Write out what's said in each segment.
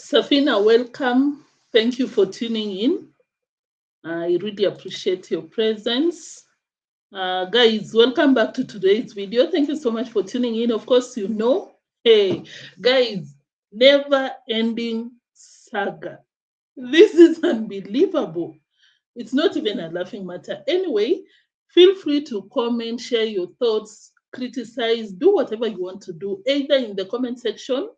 Safina, welcome. Thank you for tuning in. I really appreciate your presence. Guys, welcome back to today's video. Thank you so much for tuning in. Of course, you know, hey, guys, never ending saga. This is unbelievable. It's not even a laughing matter. Anyway, feel free to comment, share your thoughts, criticize, do whatever you want to do, either in the comment section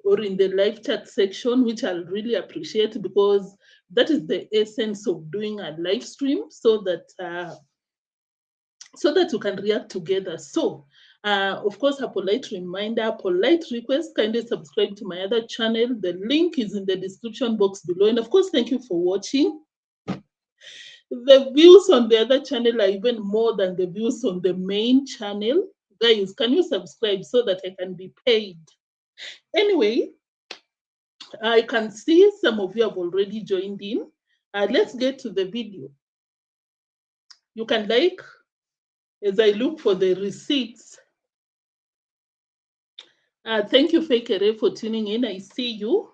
or in the live chat section, which I'll really appreciate because that is the essence of doing a live stream so that you can react together. So, of course, a polite reminder, polite request, kindly subscribe to my other channel. The link is in the description box below. And of course, thank you for watching. The views on the other channel are even more than the views on the main channel. Guys, can you subscribe so that I can be paid? Anyway, I can see some of you have already joined in. Let's get to the video. You can like, as I look for the receipts. Thank you, Fekere, for tuning in. I see you.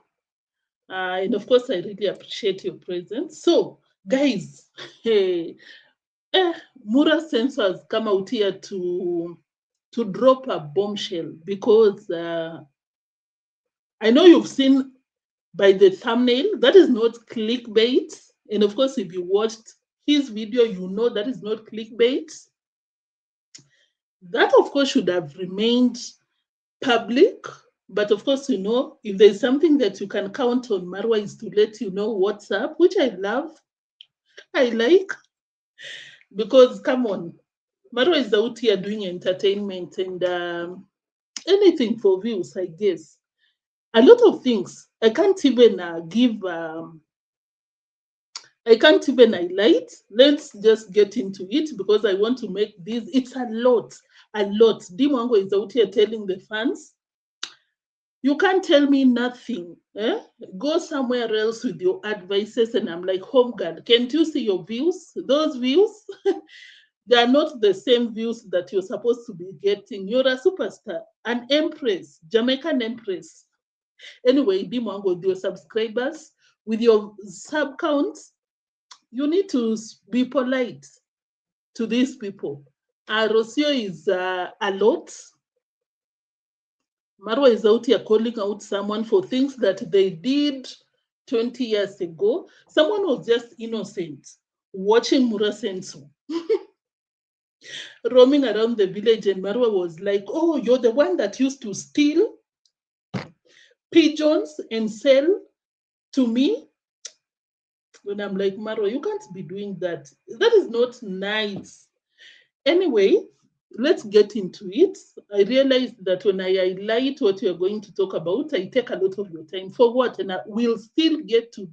And of course, I really appreciate your presence. So, guys, hey, Mura Sensor has come out here to drop a bombshell because I know you've seen by the thumbnail, that is not clickbait. And of course, if you watched his video, you know that is not clickbait. That, of course, should have remained public. But of course, you know, if there's something that you can count on, Marwa is to let you know what's up, which I love. I like. Because, come on, Marwa is out here doing entertainment and anything for views, I guess. A lot of things. I can't even I can't even highlight. Let's just get into it because I want to make this. It's a lot, a lot. Deemwango is out here telling the fans, you can't tell me nothing. Go somewhere else with your advices. And I'm like, home girl, can't you see your views? Those views, they are not the same views that you're supposed to be getting. You're a superstar, an empress, Jamaican empress. Anyway, Deemwango, with your subscribers, with your sub counts, you need to be polite to these people. Rosio is a lot. Marwa is out here calling out someone for things that they did 20 years ago. Someone was just innocent watching Mura Senso roaming around the village, and Marwa was like, oh, you're the one that used to steal pigeons and sell to me. When I'm like, Marwa, you can't be doing that. That is not nice. Anyway, let's get into it. I realized that when I highlight what we are going to talk about, I take a lot of your time. For what? And we'll still get to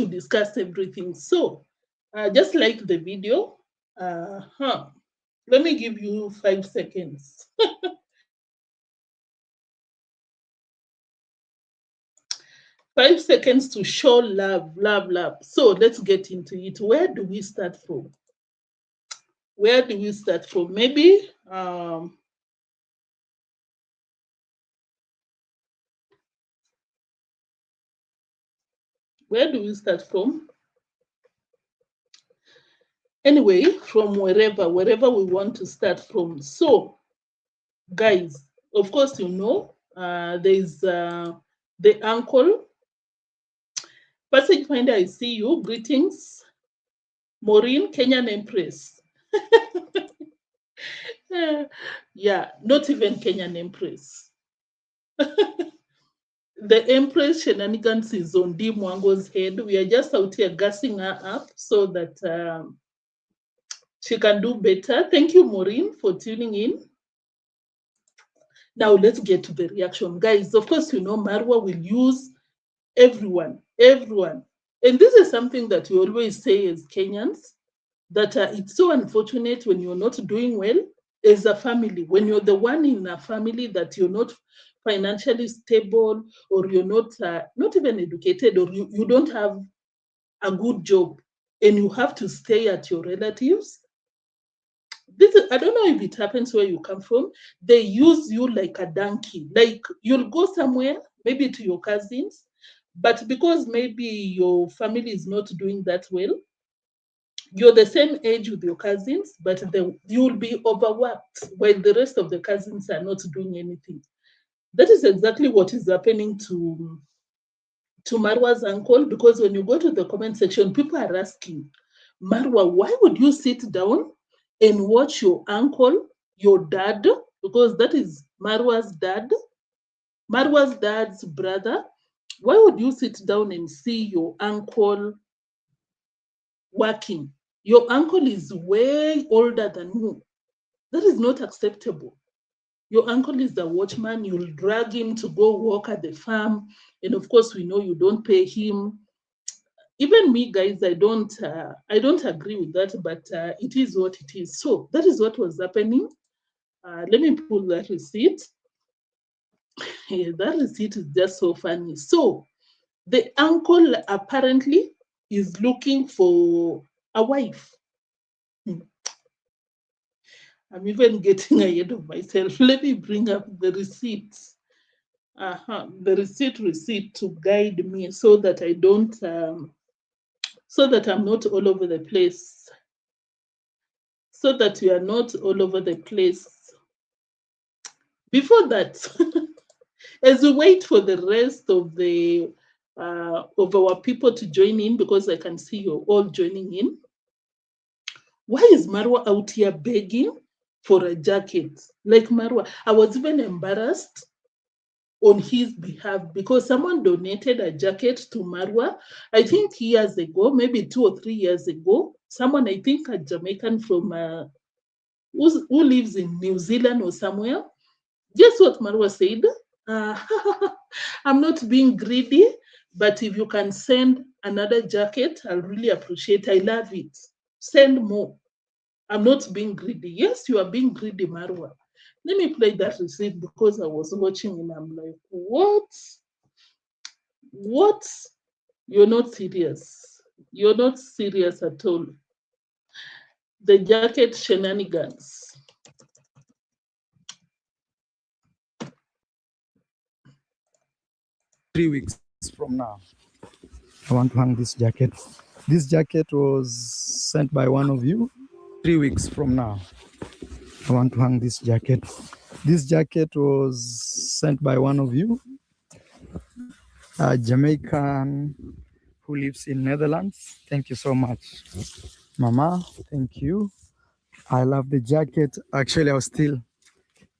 discuss everything. So, just like the video, let me give you 5 seconds. 5 seconds to show love, love, love. So let's get into it. Where do we start from? Where do we start from? Maybe where do we start from? Anyway, from wherever we want to start from. So, guys, of course, you know, there's the uncle. Passage Finder, I see you. Greetings. Maureen, Kenyan Empress. Yeah, not even Kenyan Empress. The Empress shenanigans is on Deemwango's head. We are just out here gassing her up so that she can do better. Thank you, Maureen, for tuning in. Now let's get to the reaction. Guys, of course, you know, Marwa will use everyone. And this is something that we always say as Kenyans, that it's so unfortunate when you're not doing well as a family, when you're the one in a family that you're not financially stable, or you're not even educated, or you don't have a good job, and you have to stay at your relatives. this is, I don't know if it happens where you come from. They use you like a donkey. Like you'll go somewhere, maybe to your cousins, but because maybe your family is not doing that well, you're the same age with your cousins, but you'll be overworked while the rest of the cousins are not doing anything. That is exactly what is happening to Marwa's uncle, because when you go to the comment section, people are asking, Marwa, why would you sit down and watch your uncle, your dad, because that is Marwa's dad's brother? Why would you sit down and see your uncle working? Your uncle is way older than you. That is not acceptable. Your uncle is the watchman. You'll drag him to go work at the farm. And of course, we know you don't pay him. Even me, guys, I don't agree with that, but it is what it is. So that is what was happening. Let me pull that receipt. Yeah, that receipt is just so funny. So the uncle apparently is looking for a wife. I'm even getting ahead of myself. Let me bring up the receipt. The receipt to guide me so that I don't, so that I'm not all over the place. So that we are not all over the place. Before that, as we wait for the rest of our people to join in, because I can see you're all joining in. Why is Marwa out here begging for a jacket? Like Marwa, I was even embarrassed on his behalf because someone donated a jacket to Marwa, I think years ago, maybe 2 or 3 years ago. Someone, I think a Jamaican from who lives in New Zealand or somewhere. Guess what Marwa said? Uh, I'm not being greedy, but if you can send another jacket, I'll really appreciate it. I love it. Send more. I'm not being greedy. Yes, you are being greedy, Marwa. Let me play that receipt because I was watching and I'm like, what? What? You're not serious. You're not serious at all. The jacket shenanigans. 3 weeks from now, I want to hang this jacket. This jacket was sent by one of you. 3 weeks from now, I want to hang this jacket. This jacket was sent by one of you, a Jamaican who lives in Netherlands. Thank you so much, Mama. Thank you. I love the jacket. Actually, I'll still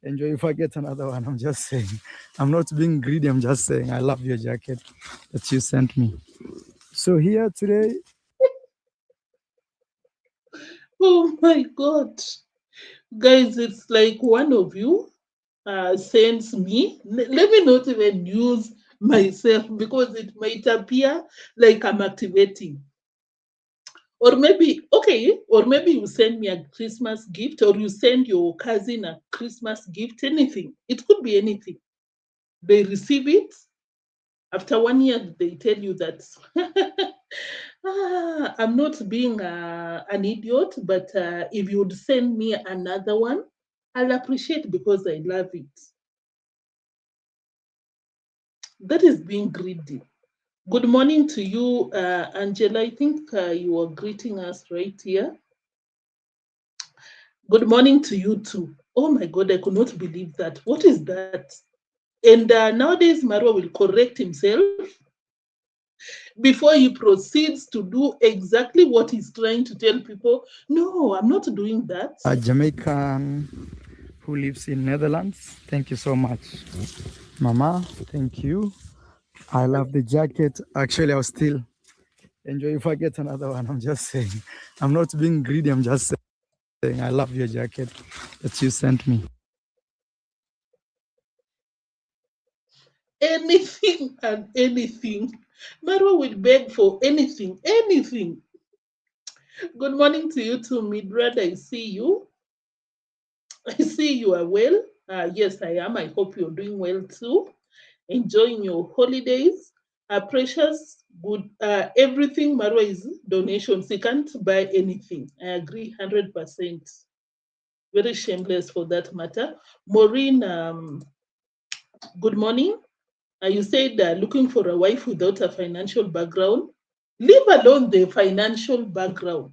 enjoy if I get another one. I'm just saying. I'm not being greedy. I'm just saying I love your jacket that you sent me. So here today, Oh my God. Guys, it's like one of you sends me. Let me not even use myself because it might appear like I'm activating. Or maybe, okay, or maybe you send me a Christmas gift or you send your cousin a Christmas gift, anything. It could be anything. They receive it. After 1 year, they tell you that I'm not being an idiot, but if you would send me another one, I'll appreciate because I love it. That is being greedy. Good morning to you, Angela. I think you are greeting us right here. Good morning to you too. Oh my God, I could not believe that. What is that? And nowadays, Marwa will correct himself before he proceeds to do exactly what he's trying to tell people. No, I'm not doing that. a Jamaican who lives in Netherlands. Thank you so much, Mama. Thank you. I love the jacket. Actually, I'll still enjoy if I get another one. I'm just saying. I'm not being greedy. I'm just saying I love your jacket that you sent me. Anything and anything. Marwa will beg for anything, anything. Good morning to you too, Midrad. I see you. I see you are well. Yes, I am. I hope you're doing well too. Enjoying your holidays. Precious, good. Everything, Marwa, is donations. You can't buy anything. I agree 100%. Very shameless for that matter. Maureen, good morning. You said looking for a wife without a financial background. Leave alone the financial background.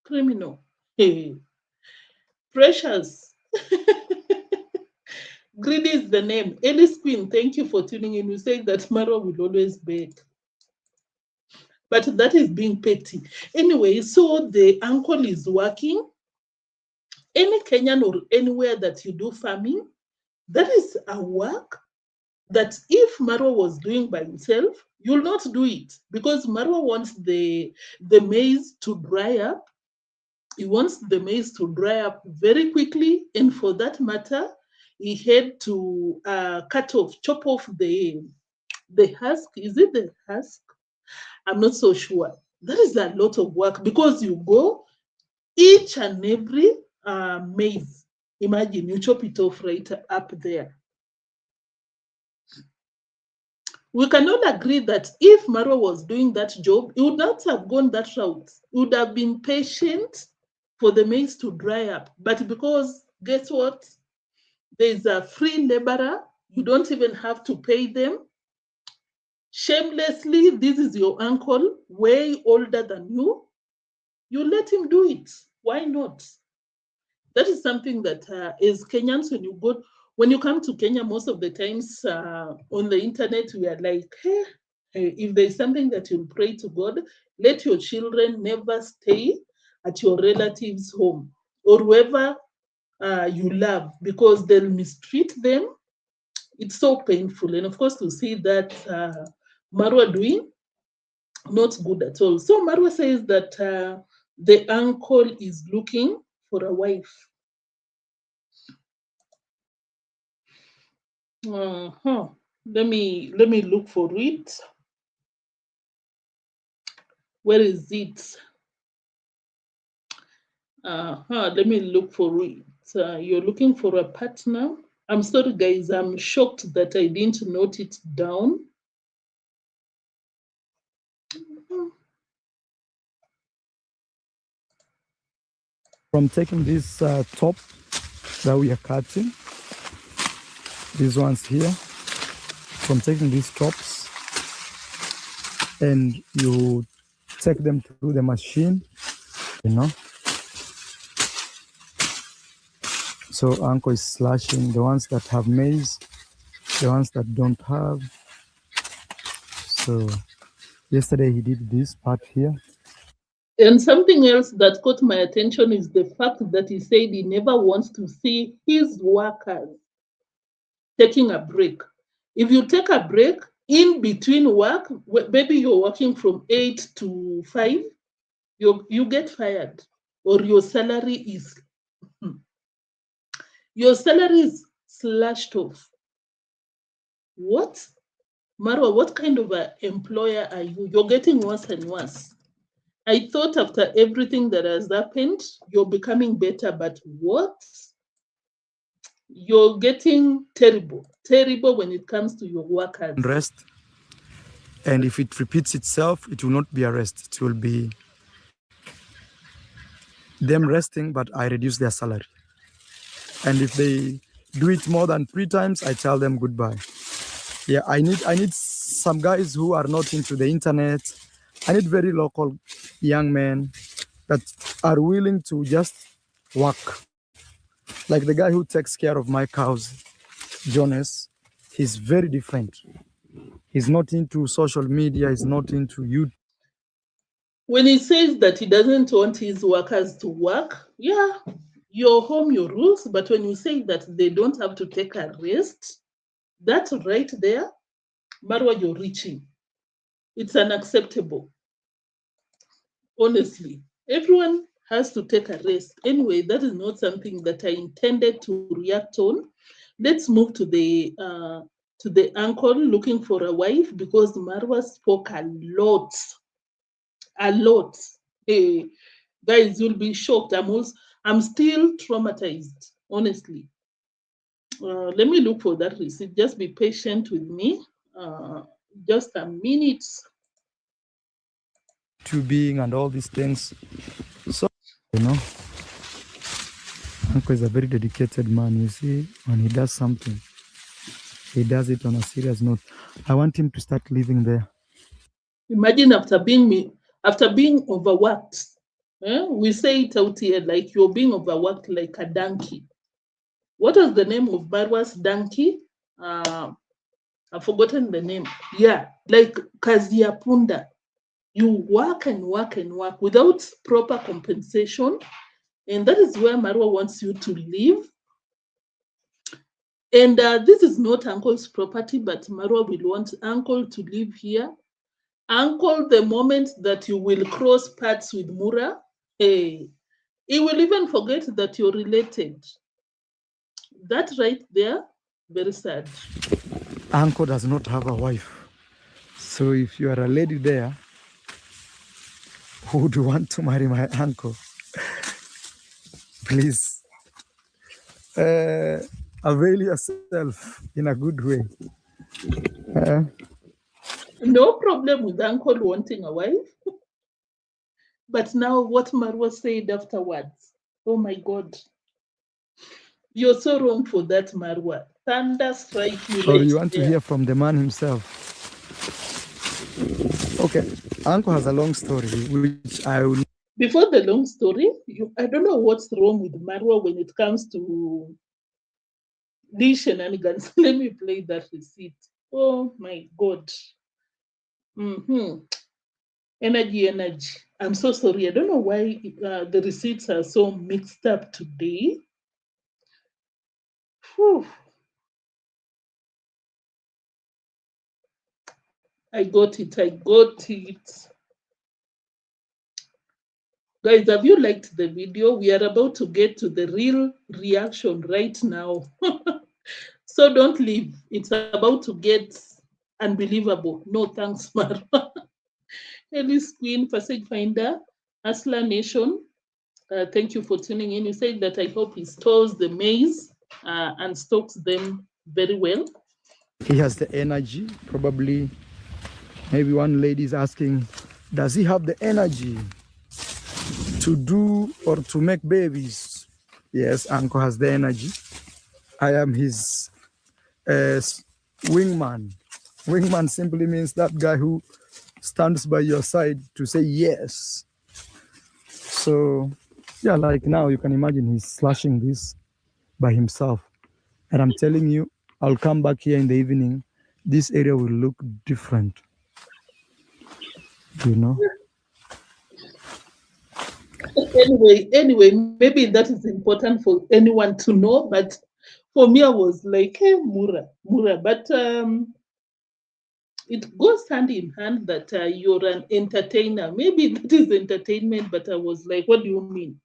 Criminal. Hey. Precious. Greedy is the name. Alice Queen, thank you for tuning in. You say that Marwa will always beg. But that is being petty. Anyway, so the uncle is working. Any Kenyan or anywhere that you do farming, that is a work that if Marwa was doing by himself, you'll not do it because Marwa wants the maize to dry up. He wants the maize to dry up very quickly, and for that matter, he had to chop off the husk. Is it the husk? I'm not so sure. That is a lot of work because you go each and every maize. Imagine you chop it off right up there. We can all agree that if Marwa was doing that job, he would not have gone that route. He would have been patient for the maize to dry up. But because, guess what? There's a free laborer. You don't even have to pay them. Shamelessly, this is your uncle, way older than you. You let him do it. Why not? That is something that as Kenyans, when you come to Kenya, most of the times on the internet, we are like, hey, if there's something that you pray to God, let your children never stay at your relative's home or whoever you love because they'll mistreat them. It's so painful. And of course, to see that Marwa doing, not good at all. So Marwa says that the uncle is looking for a wife. Let me look for it. Where is it? Let me look for it. You're looking for a partner. I'm sorry, guys. I'm shocked that I didn't note it down. From taking this top that we are cutting, these ones here, from taking these tops, and you take them through the machine, you know. So uncle is slashing the ones that have maize, the ones that don't have. So yesterday he did this part here. And something else that caught my attention is the fact that he said he never wants to see his workers taking a break. If you take a break in between work, maybe you're working from 8 to 5, you get fired or your salary is slashed off. What? Marwa, what kind of an employer are you? You're getting worse and worse. I thought after everything that has happened, you're becoming better, but what? You're getting terrible when it comes to your workers. Rest. And if it repeats itself, it will not be a rest. It will be them resting, but I reduce their salary. And if they do it more than 3 times, I tell them goodbye. Yeah, I need some guys who are not into the internet. I need very local young men that are willing to just work. Like the guy who takes care of my cows, Jonas, he's very different. He's not into social media, he's not into YouTube. When he says that he doesn't want his workers to work, yeah, your home, your rules. But when you say that they don't have to take a rest, that's right there, Marwa, you're reaching. It's unacceptable. Honestly, everyone has to take a rest. Anyway, that is not something that I intended to react on. Let's move to the uncle looking for a wife because Marwa spoke a lot. Hey, guys, you'll be shocked. I'm still traumatized, honestly. Let me look for that receipt. Just be patient with me. Just a minute. To being and all these things. So, you know, Uncle is a very dedicated man. You see, when he does something, he does it on a serious note. I want him to start living there. Imagine after being overworked. We say it out here like you're being overworked like a donkey. What was the name of Marwa's donkey? I've forgotten the name. Yeah, like Kazia Punda. You work and work and work without proper compensation. And that is where Marwa wants you to live. And this is not Uncle's property, but Marwa will want Uncle to live here. Uncle, the moment that you will cross paths with Mura, hey, he will even forget that you're related. That right there, very sad. Uncle does not have a wife. So if you are a lady there who would want to marry my uncle, please avail yourself in a good way. No problem with Uncle wanting a wife. But now what Marwa said afterwards, oh my God. You're so wrong for that, Marwa. Thunder strike you. Or you want to hear from the man himself? Okay, Uncle has a long story, which I will... Before the long story, I don't know what's wrong with Marwa when it comes to these shenanigans. Let me play that receipt. Oh my God. Energy. I'm so sorry. I don't know why the receipts are so mixed up today. Whew. I got it. Guys, have you liked the video? We are about to get to the real reaction right now. So don't leave. It's about to get unbelievable. No thanks, Marwa. Ellis Queen, Passage Finder, Asla Nation. Thank you for tuning in. You said that I hope he stores the maize and stocks them very well. He has the energy. Probably, maybe one lady is asking, does he have the energy to do or to make babies? Yes, Uncle has the energy. I am his wingman. Wingman simply means that guy who stands by your side to say yes. So yeah, like now you can imagine he's slashing this by himself. And I'm telling you, I'll come back here in the evening. This area will look different. You know? Anyway, maybe that is important for anyone to know, but for me, I was like, hey, Mura. But it goes hand in hand that you're an entertainer. Maybe that is entertainment, but I was like, what do you mean?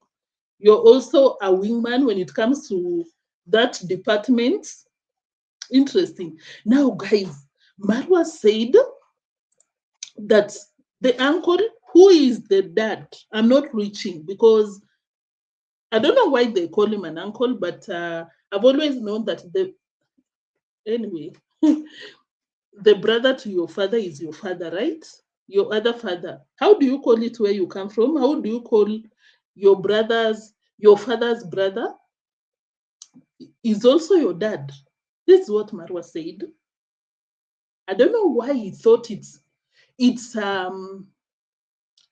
You're also a wingman when it comes to that department. Interesting. Now, guys, Marwa said that the uncle, who is the dad, I'm not reaching because I don't know why they call him an uncle, but I've always known that anyway, the brother to your father is your father, right? Your other father. How do you call it where you come from? How do you call your father's brother is also your dad? This is what Marwa said. I don't know why he thought it's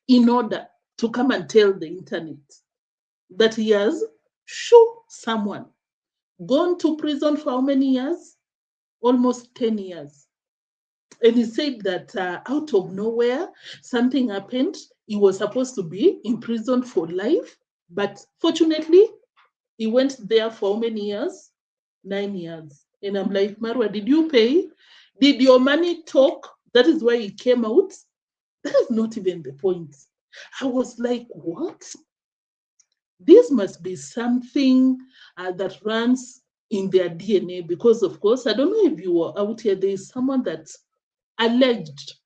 in order to come and tell the internet that he has someone gone to prison for how many years? Almost 10 years. And he said that out of nowhere, something happened. He was supposed to be imprisoned for life, but fortunately, he went there for how many years? 9 years. And I'm like, Marwa, did you pay? Did your money talk? That is why he came out. That is not even the point. I was like, what? This must be something that runs in their DNA because, of course, I don't know if you were out here, there is someone that alleged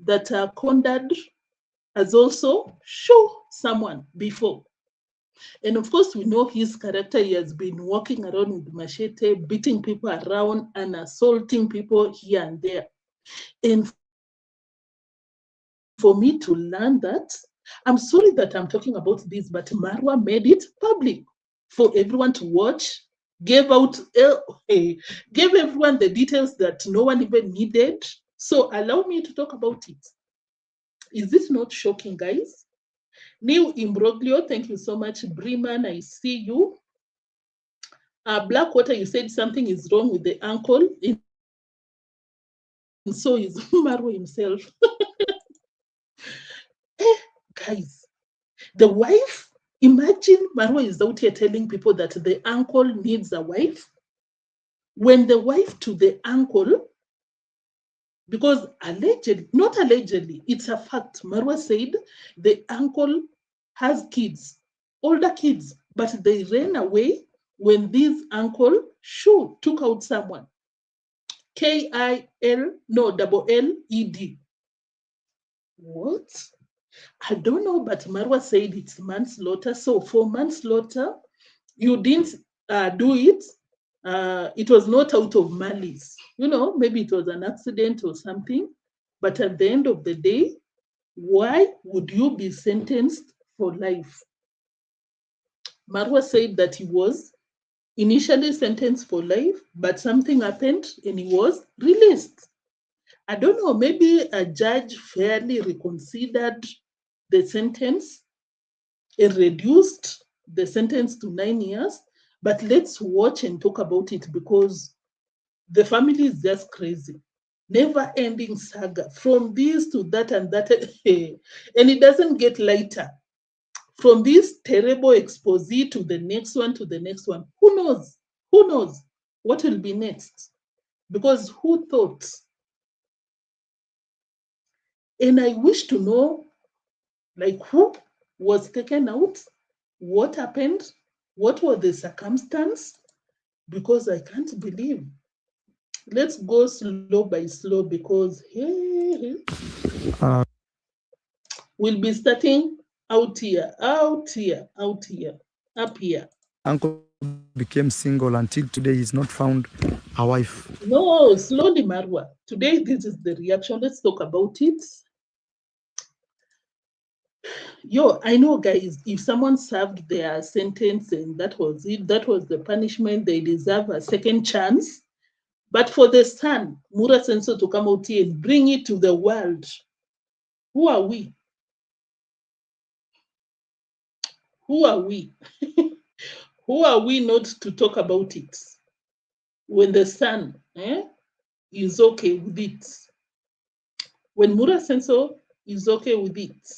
that Condad has also shown someone before. And of course, we know his character. He has been walking around with machete, beating people around and assaulting people here and there. And for me to learn that, I'm sorry that I'm talking about this, but Marwa made it public for everyone to watch, gave everyone the details that no one even needed. So allow me to talk about it. Is this not shocking, guys? New imbroglio, thank you so much. Breman, I see you. Blackwater, you said something is wrong with the uncle, and so is Marwa himself. Guys, the wife, imagine Marwa is out here telling people that the uncle needs a wife, when the wife to the uncle, because allegedly, not allegedly, it's a fact, Marwa said the uncle has kids, older kids, but they ran away when this uncle took out someone. K-I-L-L-E-D. What? I don't know, but Marwa said it's manslaughter. So for manslaughter, you didn't do it. It was not out of malice. You know, maybe it was an accident or something. But at the end of the day, why would you be sentenced for life? Marwa said that he was initially sentenced for life, but something happened and he was released. I don't know, maybe a judge fairly reconsidered the sentence and reduced the sentence to 9 years. But let's watch and talk about it because the family is just crazy. Never ending saga from this to that and that. And it doesn't get lighter. From this terrible expose to the next one to the next one. Who knows? Who knows what will be next? Because who thought? And I wish to know, like, who was taken out, what happened, what was the circumstance, because I can't believe. Let's go slow by slow because we'll be starting out here, up here. Uncle became single until today. He's not found a wife. No, slowly, Marwa. Today, this is the reaction. Let's talk about it. Yo, I know, guys, if someone served their sentence and that was it, that was the punishment, they deserve a second chance. But for the son, Mura Senso, to come out here and bring it to the world, who are we? Who are we? Who are we not to talk about it? When the son is okay with it. When Mura Senso is okay with it.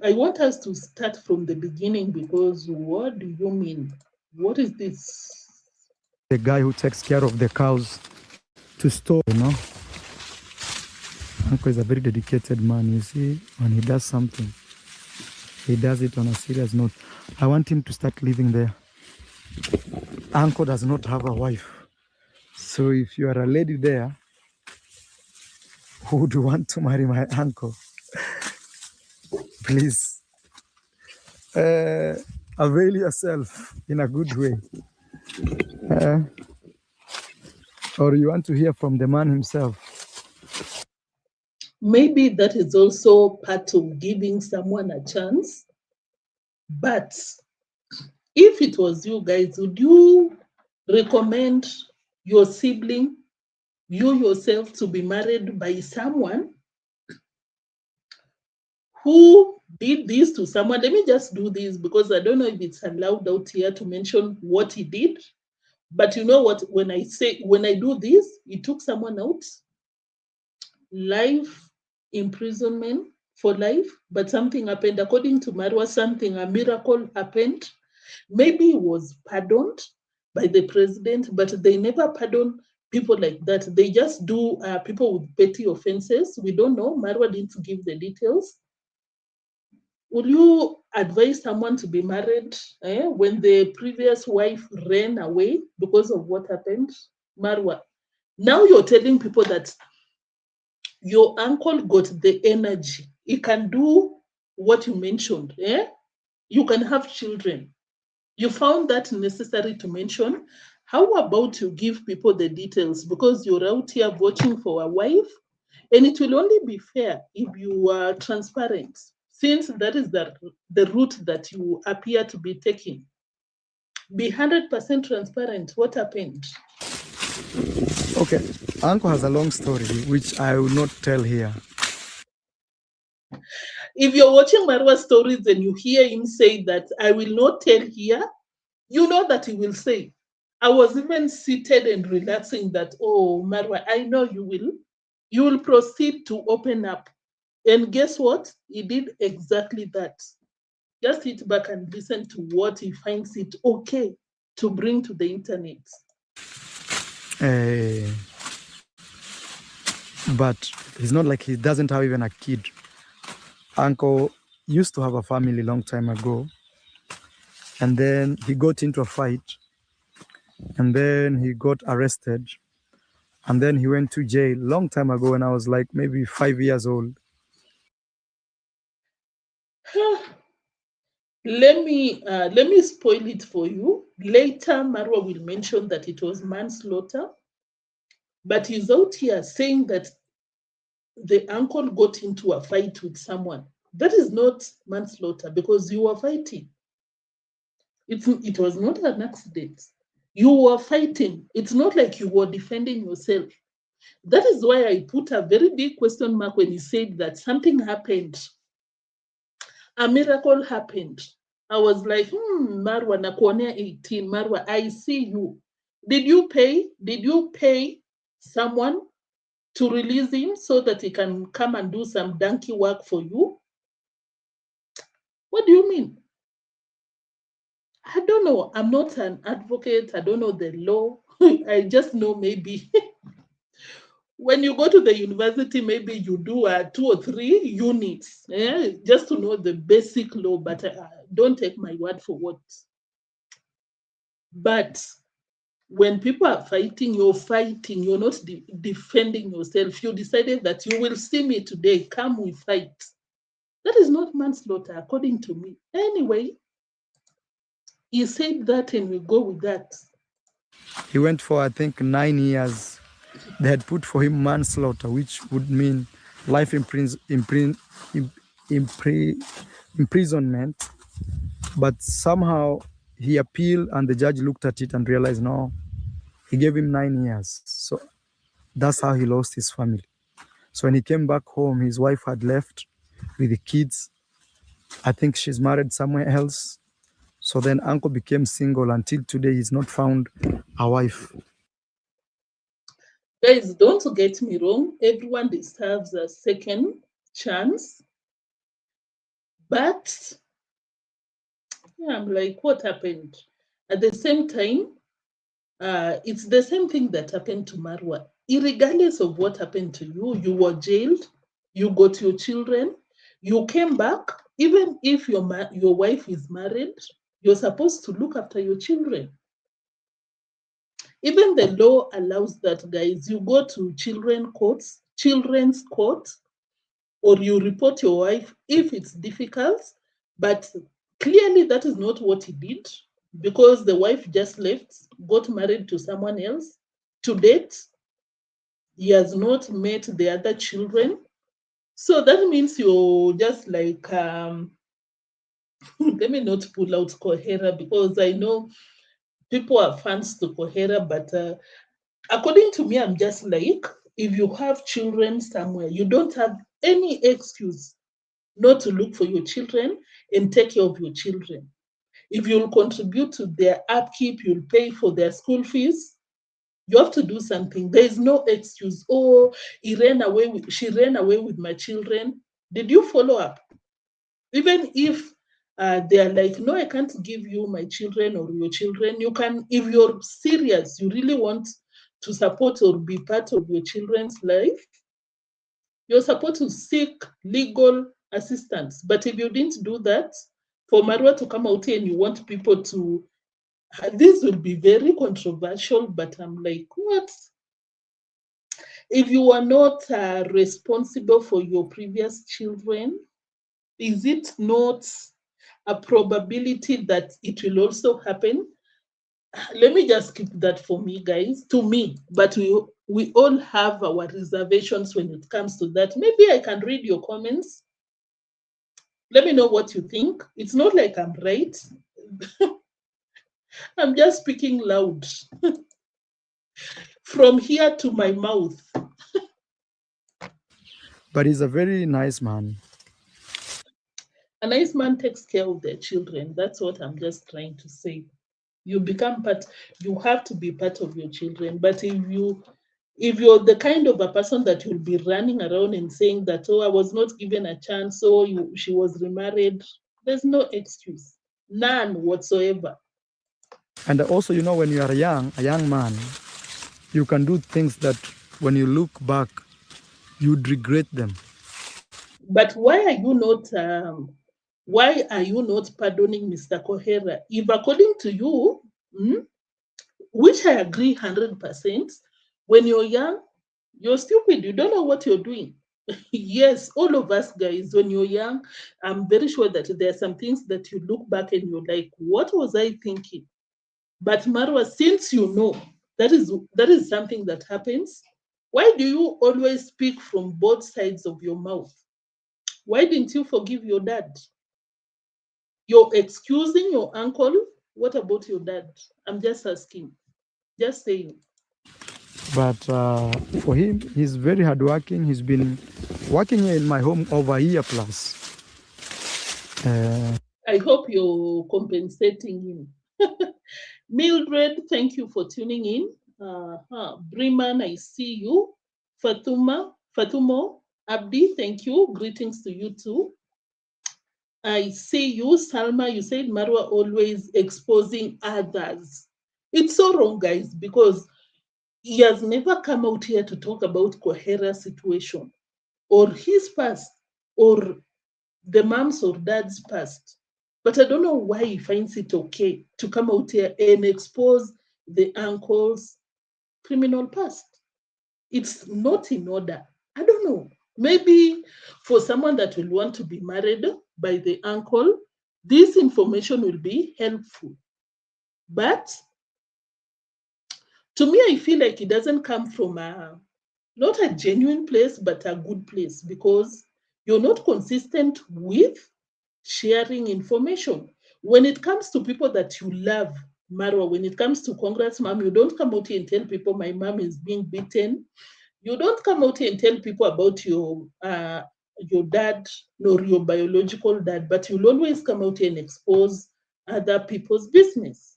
I want us to start from the beginning because what do you mean? What is this? The guy who takes care of the cows to store, you know. Uncle is a very dedicated man. You see, when he does something, he does it on a serious note. I want him to start living there. Uncle does not have a wife. So if you are a lady there who would want to marry my uncle, please avail yourself in a good way. Or you want to hear from the man himself. Maybe that is also part of giving someone a chance. But if it was you guys, would you recommend your sibling, you yourself, to be married by someone who did this to someone? Let me just do this because I don't know if it's allowed out here to mention what he did. But you know what? When I do this, he took someone out, life imprisonment for life, but something happened. According to Marwa, a miracle happened. Maybe he was pardoned by the president, but they never pardon people like that. They just do people with petty offenses. We don't know. Marwa didn't give the details. Would you advise someone to be married when the previous wife ran away because of what happened? Marwa, now you're telling people that your uncle got the energy. He can do what you mentioned. You can have children. You found that necessary to mention. How about you give people the details? Because you're out here watching for a wife. And it will only be fair if you are transparent, since that is the route that you appear to be taking. Be 100% transparent. What happened? Okay, Uncle has a long story which I will not tell here. If you're watching Marwa stories and you hear him say that I will not tell here, you know that he will say. I was even seated and relaxing that, oh, Marwa, I know you will proceed to open up. And guess what? He did exactly that. Just sit back and listen to what he finds it okay to bring to the internet. But he's not like he doesn't have even a kid. Uncle used to have a family long time ago, and then he got into a fight, and then he got arrested, and then he went to jail long time ago when I was like maybe 5 years old. Let me spoil it for you. Later, Marwa will mention that it was manslaughter, but he's out here saying that the uncle got into a fight with someone. That is not manslaughter because you were fighting. It was not an accident. You were fighting. It's not like you were defending yourself. That is why I put a very big question mark when he said that something happened. A miracle happened. I was like, Marwa, nakuonea 18. Marwa, I see you. Did you pay? Did you pay someone to release him so that he can come and do some donkey work for you? What do you mean? I don't know. I'm not an advocate. I don't know the law. I just know maybe when you go to the university, maybe you do 2 or 3 units, just to know the basic law, but don't take my word for what. But when people are fighting, you're not defending yourself. You decided that you will see me today, come we fight. That is not manslaughter, according to me. Anyway, he said that and we go with that. He went for, I think, 9 years. They had put for him manslaughter, which would mean life imprisonment. But somehow he appealed and the judge looked at it and realized, no, he gave him 9 years. So that's how he lost his family. So when he came back home, his wife had left with the kids. I think she's married somewhere else. So then uncle became single. Until today, he's not found a wife. Guys, don't get me wrong. Everyone deserves a second chance. But yeah, I'm like, what happened? At the same time, it's the same thing that happened to Marwa. Regardless of what happened to you, you were jailed, you got your children, you came back. Even if your wife is married, you're supposed to look after your children. Even the law allows that, guys. You go to children's court, or you report your wife if it's difficult. But clearly, that is not what he did, because the wife just left, got married to someone else. To date, he has not met the other children. So that means you're just like, let me not pull out Kohera, because I know people are fans to Kohera, but according to me, I'm just like, if you have children somewhere, you don't have any excuse not to look for your children and take care of your children. If you'll contribute to their upkeep, you'll pay for their school fees, you have to do something. There is no excuse. Oh, she ran away with my children. Did you follow up? Even if they're like, no, I can't give you my children or your children. You can, if you're serious, you really want to support or be part of your children's life, you're supposed to seek legal assistance. But if you didn't do that, for Marwa to come out here and you want people to, this will be very controversial, but I'm like, what? If you are not responsible for your previous children, is it not a probability that it will also happen? Let me just keep that for me, guys, to me. But We all have our reservations when it comes to that. Maybe I can read your comments. Let me know what you think. It's not like I'm right. I'm just speaking loud from here to my mouth. But he's a very nice man. A nice man takes care of their children. That's what I'm just trying to say. You become part, you have to be part of your children. But if you're the kind of a person that will be running around and saying that, oh, I was not given a chance, so she was remarried, there's no excuse. None whatsoever. And also, you know, when you are young, a young man, you can do things that when you look back, you'd regret them. But why are you not pardoning Mr. Kohera? If according to you, which I agree 100%, when you're young, you're stupid. You don't know what you're doing. Yes, all of us guys, when you're young, I'm very sure that there are some things that you look back and you're like, what was I thinking? But Marwa, since you know that is something that happens, why do you always speak from both sides of your mouth? Why didn't you forgive your dad? You're excusing your uncle. What about your dad? I'm just asking. Just saying. But for him, he's very hardworking. He's been working here in my home over a year plus. I hope you're compensating him. Mildred, thank you for tuning in. Briman, I see you. Fatumo, Abdi, thank you. Greetings to you too. I see you, Salma. You said Marwa always exposing others. It's so wrong, guys, because he has never come out here to talk about Kohera's situation or his past or the mom's or dad's past. But I don't know why he finds it okay to come out here and expose the uncle's criminal past. It's not in order. I don't know. Maybe for someone that will want to be married by the uncle, this information will be helpful. But to me, I feel like it doesn't come from not a genuine place, but a good place because you're not consistent with sharing information. When it comes to people that you love, Marwa, when it comes to congratsmum, you don't come out here and tell people my mom is being beaten. You don't come out here and tell people about your dad nor your biological dad, but you'll always come out here and expose other people's business.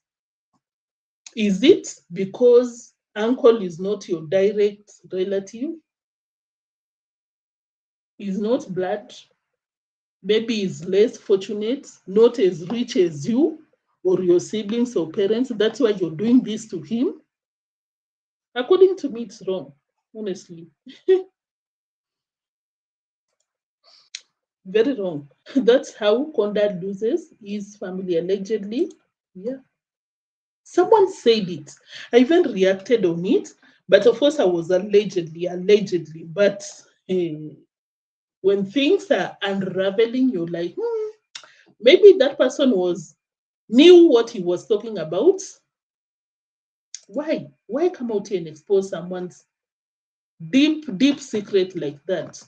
Is it because uncle is not your direct relative? Is not blood? Maybe is less fortunate, not as rich as you or your siblings or parents. That's why you're doing this to him. According to me, it's wrong, honestly. Very wrong. That's how Conrad loses his family, allegedly. Yeah. Someone said it. I even reacted on it, but of course I was allegedly. But when things are unraveling, you're like, maybe that person knew what he was talking about. Why? Why come out here and expose someone's deep secret like that?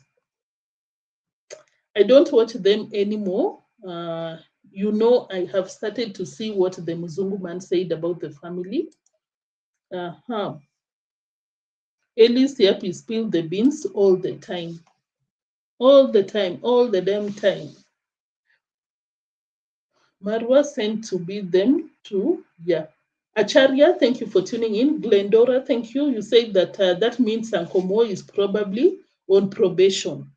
I don't watch them anymore. I have started to see what the Mzungu man said about the family. Ellis Yapi spill the beans all the time. All the time, all the damn time. Marwa sent to beat them too. Yeah. Acharya, thank you for tuning in. Glendora, thank you. You said that that means Ankomo is probably on probation.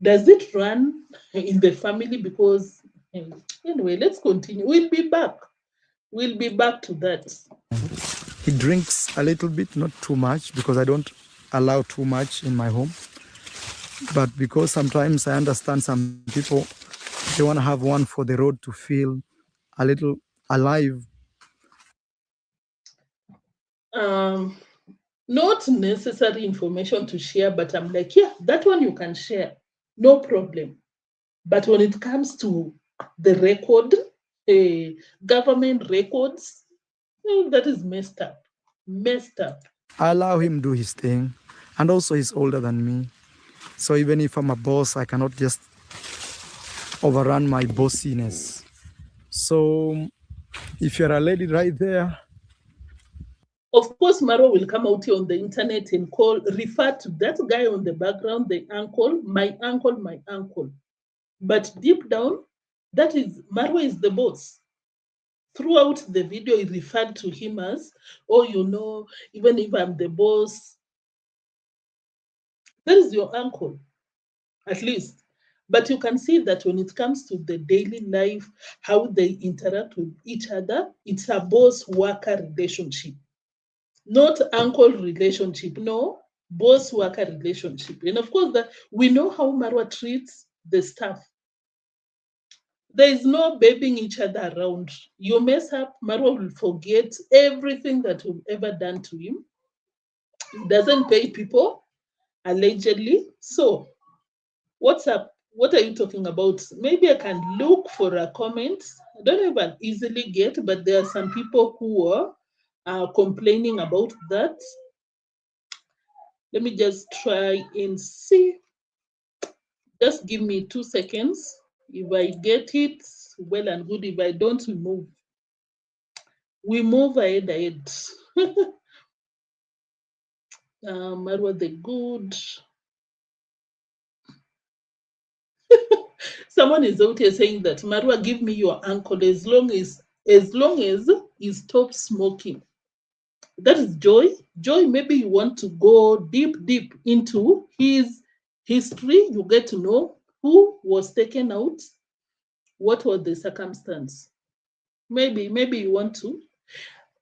Does it run in the family? Because anyway, let's continue. We'll be back. We'll be back to that. He drinks a little bit, not too much, because I don't allow too much in my home. But because sometimes I understand some people, they want to have one for the road to feel a little alive. Not necessary information to share, but I'm like, yeah, that one you can share, no problem. But when it comes to the record, government records, that is messed up. Messed up. I allow him do his thing. And also he's older than me. So even if I'm a boss, I cannot just overrun my bossiness. So if you're a lady right there, Of course, Marwa will come out here on the internet and refer to that guy on the background, the uncle, my uncle, my uncle. But deep down, that is, Marwa is the boss. Throughout the video, he referred to him as, oh, you know, even if I'm the boss, that is your uncle, at least. But you can see that when it comes to the daily life, how they interact with each other, it's a boss-worker relationship. Not uncle relationship, no, boss worker relationship. And of course, that we know how Marwa treats the staff. There is no babying each other around. You mess up, Marwa will forget everything that you've ever done to him. He doesn't pay people, allegedly. So, what's up? What are you talking about? Maybe I can look for a comment. I don't even easily get, but there are some people who are complaining about that. Let me just try and see. Just give me 2 seconds. If I get it, well and good. If I don't, we move ahead. Marwa the good. Someone is out here saying that Marwa, give me your uncle as long as he stops smoking. That is Joy. Joy, maybe you want to go deep into his history. You get to know who was taken out, what was the circumstance. Maybe you want to.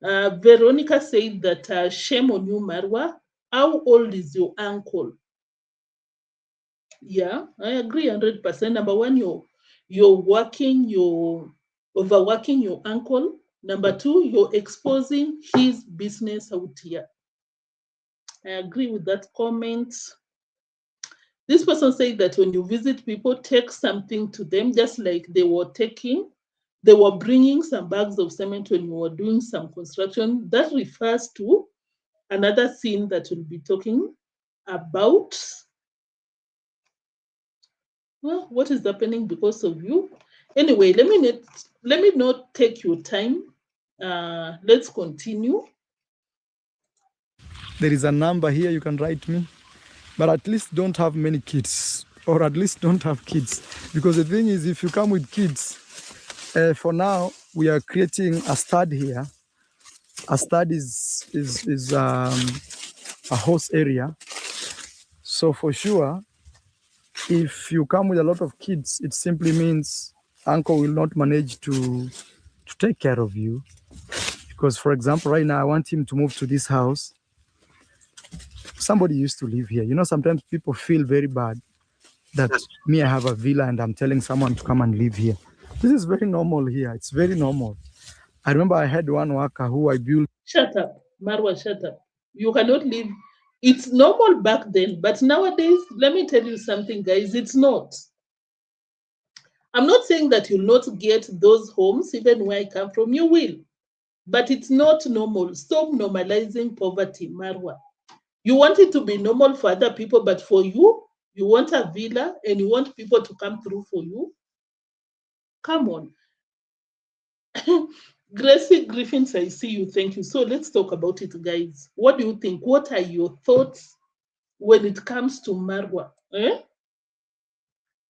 Veronica said that shame on you, Marwa. How old is your uncle? Yeah, I agree 100%. Number one, you're overworking your uncle. Number two, you're exposing his business out here. I agree with that comment. This person said that when you visit people, take something to them, just like they were bringing some bags of cement when you were doing some construction. That refers to another scene that we'll be talking about. Well, what is happening because of you? Anyway, let me not take your time. Let's continue. there is a number here you can write me, but at least don't have many kids, or at least don't have kids, because the thing is, if you come with kids, for now we are creating a stud here. A stud is a horse area, so for sure, if you come with a lot of kids, it simply means uncle will not manage to take care of you. Because, for example, right now I want him to move to this house. Somebody used to live here. You know, sometimes people feel very bad that me, I have a villa and I'm telling someone to come and live here. This is very normal here. It's very normal. I remember I had one worker who I built. Shut up, Marwa, shut up. You cannot live. It's normal back then, but nowadays, let me tell you something, guys, it's not. I'm not saying that you'll not get those homes, even where I come from, you will. But it's not normal. Stop normalizing poverty, Marwa. You want it to be normal for other people, but for you, you want a villa and you want people to come through for you. Come on. Gracie Griffins, I see you. Thank you. So let's talk about it, guys. What do you think? What are your thoughts when it comes to Marwa?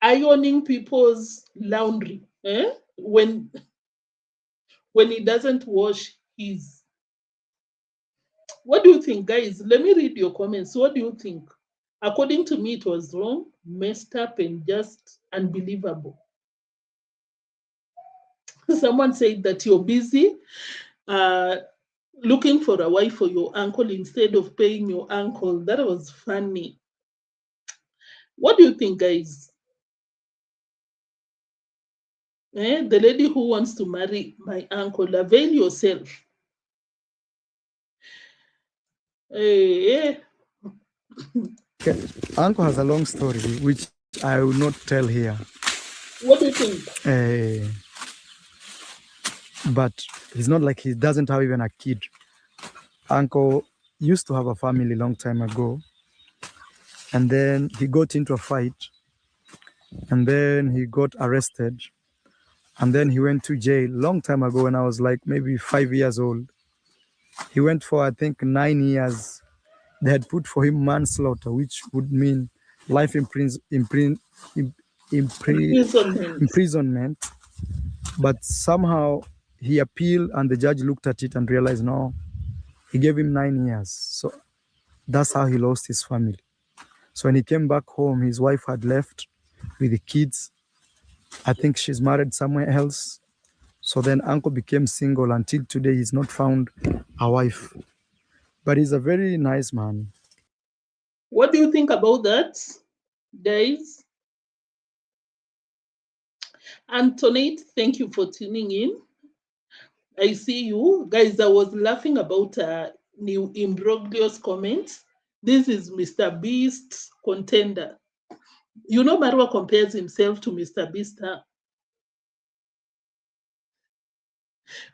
Ironing people's laundry. When he doesn't wash his. What do you think, guys? Let me read your comments. What do you think? According to me, it was wrong, messed up, and just unbelievable. Someone said that you're busy looking for a wife for your uncle instead of paying your uncle. That was funny. What do you think, guys? The lady who wants to marry my uncle, avail yourself. Okay. Uncle has a long story, which I will not tell here. What do you think? But he's not like he doesn't have even a kid. Uncle used to have a family long time ago, and then he got into a fight, and then he got arrested, and then he went to jail long time ago when I was like maybe 5 years old. He went for I think 9 years. They had put for him manslaughter, which would mean life Imprisonment. imprisonment. But somehow he appealed, and the judge looked at it and realized no, he gave him 9 years. So that's how he lost his family. So when he came back home, his wife had left with the kids. I think she's married somewhere else. So then uncle became single. Until today, he's not found a wife. But he's a very nice man. What do you think about that, guys? Antoinette, thank you for tuning in. I see you. Guys, I was laughing about New Imbroglio's comment. This is Mr. Beast's contender. You know, Marwa compares himself to Mr. Beast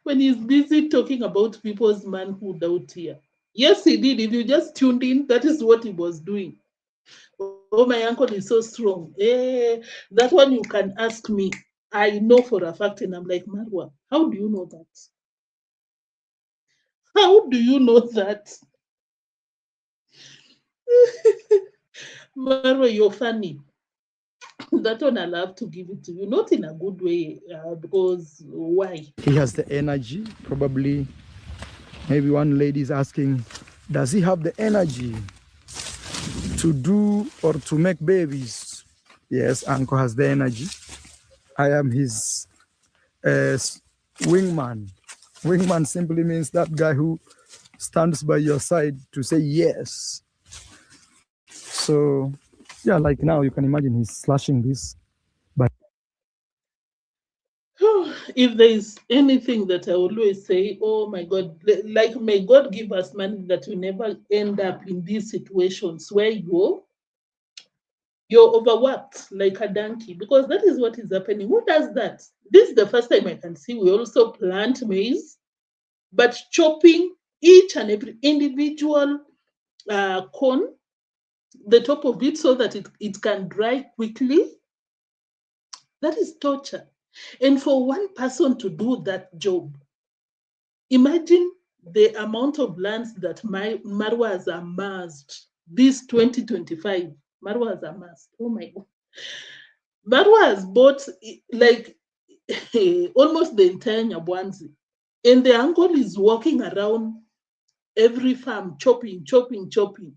when he's busy talking about people's manhood out here. Yes, he did. If you just tuned in, that is what he was doing. Oh, my uncle is so strong. That one you can ask me. I know for a fact, and I'm like, Marwa, how do you know that? How do you know that? Marwa, you're funny. That one I'll have to give it to you. Not in a good way, because why? He has the energy. Probably, maybe one lady is asking, does he have the energy to do or to make babies? Yes, uncle has the energy. I am his wingman. Wingman simply means that guy who stands by your side to say yes. So yeah, like now you can imagine he's slashing this. But if there is anything that I always say, oh my God, like may God give us money that we never end up in these situations where you're overworked like a donkey, because that is what is happening. Who does that? This is the first time I can see we also plant maize, but chopping each and every individual corn, the top of it, so that it can dry quickly. That is torture. And for one person to do that job, imagine the amount of lands that Marwa has amassed this 2025. Marwa has amassed. Oh my God. Marwa has bought like almost the entire Nyabohanse. And the uncle is walking around every farm, chopping, chopping, chopping.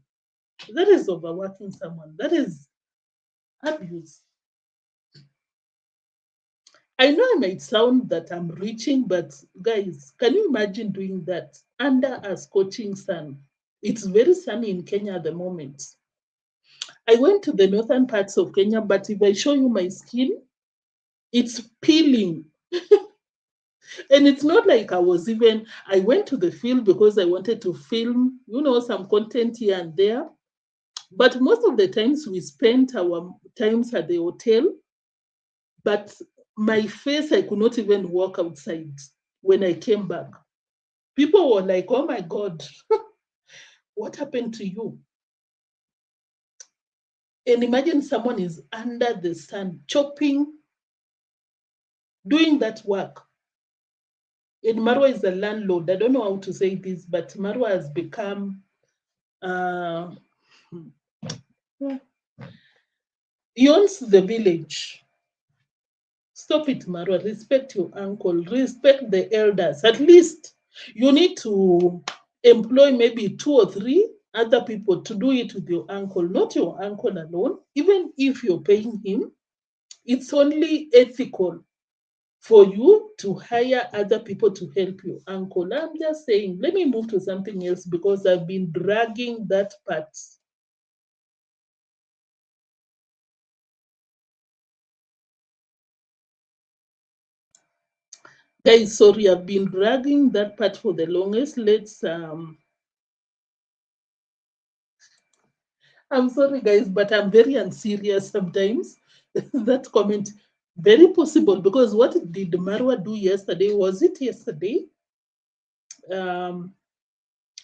That is overworking someone. That is abuse. I know I might sound that I'm reaching, but guys, can you imagine doing that under a scorching sun? It's very sunny in Kenya at the moment. I went to the northern parts of Kenya, but if I show you my skin, it's peeling. And it's not like I went to the field because I wanted to film, some content here and there. But most of the times we spent our times at the hotel. But my face, I could not even walk outside when I came back. People were like, oh my God, what happened to you? And imagine someone is under the sun, chopping, doing that work. And Marwa is the landlord. I don't know how to say this, but Marwa has become, he owns the village. Stop it, Marwa. Respect your uncle. Respect the elders. At least you need to employ maybe 2 or 3 other people to do it with your uncle, not your uncle alone. Even if you're paying him, it's only ethical for you to hire other people to help your uncle. I'm just saying, let me move to something else because I've been dragging that part. Guys, sorry, I've been dragging that part for the longest. I'm sorry, guys, but I'm very unserious sometimes. That comment, very possible, because what did Marwa do yesterday? Was it yesterday?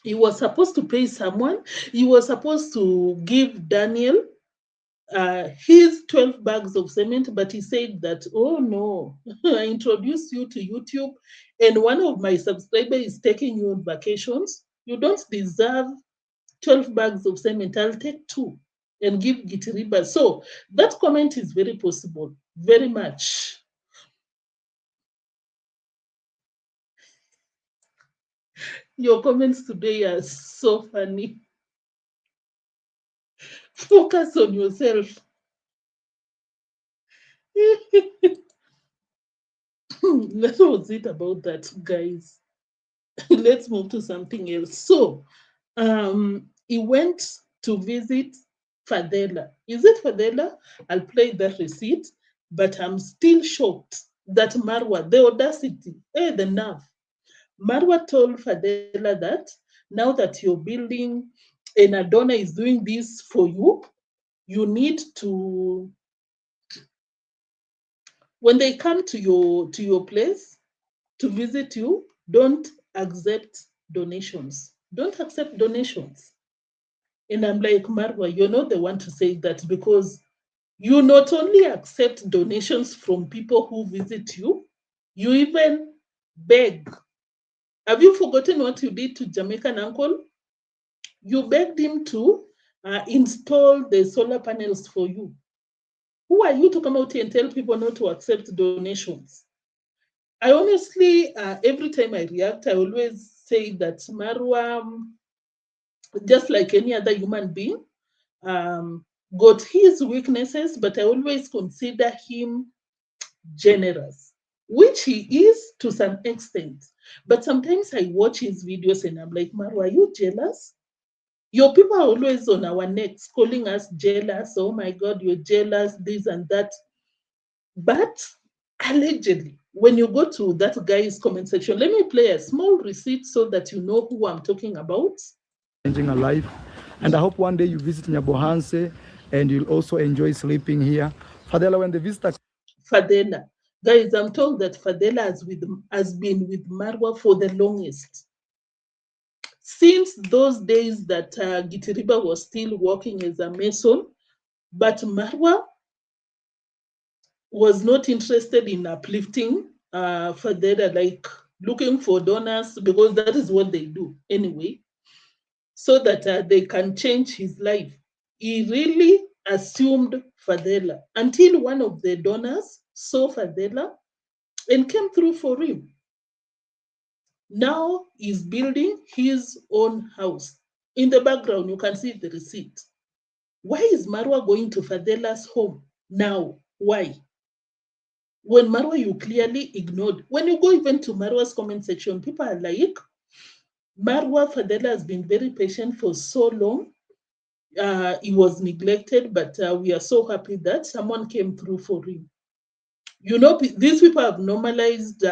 He was supposed to pay someone. He was supposed to give Daniel his 12 bags of cement, but he said that, oh no, I introduced you to YouTube and one of my subscribers is taking you on vacations. You don't deserve 12 bags of cement. I'll take 2 and give Gitiriba. So that comment is very possible, very much. Your comments today are so funny. Focus on yourself. That was it about that, guys. Let's move to something else. So, he went to visit Fadela. Is it Fadela? I'll play that receipt, but I'm still shocked that Marwa, the audacity, the nerve. Marwa told Fadela that now that you're building and Adona is doing this for you, you need to, when they come to your place to visit you, don't accept donations. Don't accept donations. And I'm like, Marwa, you're not the one to say that, because you not only accept donations from people who visit you, you even beg. Have you forgotten what you did to Jamaican uncle? You begged him to install the solar panels for you. Who are you to come out here and tell people not to accept donations? I honestly, every time I react, I always say that Marwa, just like any other human being, got his weaknesses, but I always consider him generous, which he is to some extent. But sometimes I watch his videos and I'm like, Marwa, are you jealous? Your people are always on our necks calling us jealous. Oh my God, you're jealous, this and that. But allegedly, when you go to that guy's comment section, let me play a small receipt so that you know who I'm talking about. Changing a life. And I hope one day you visit Nyabohanse and you'll also enjoy sleeping here. Fadela, when the visitor... Fadela. Guys, I'm told that Fadela has been with Marwa for the longest. Since those days that Gitiriba was still working as a mason, but Marwa was not interested in uplifting Fadela, like looking for donors, because that is what they do anyway, so that they can change his life. He really assumed Fadela until one of the donors saw Fadela and came through for him. Now he's building his own house. In the background, you can see the receipt. Why is Marwa going to Fadela's home now? Why? When Marwa, you clearly ignored. When you go even to Marwa's comment section, people are like, Marwa Fadela has been very patient for so long. He was neglected, but we are so happy that someone came through for him. You know, these people have normalized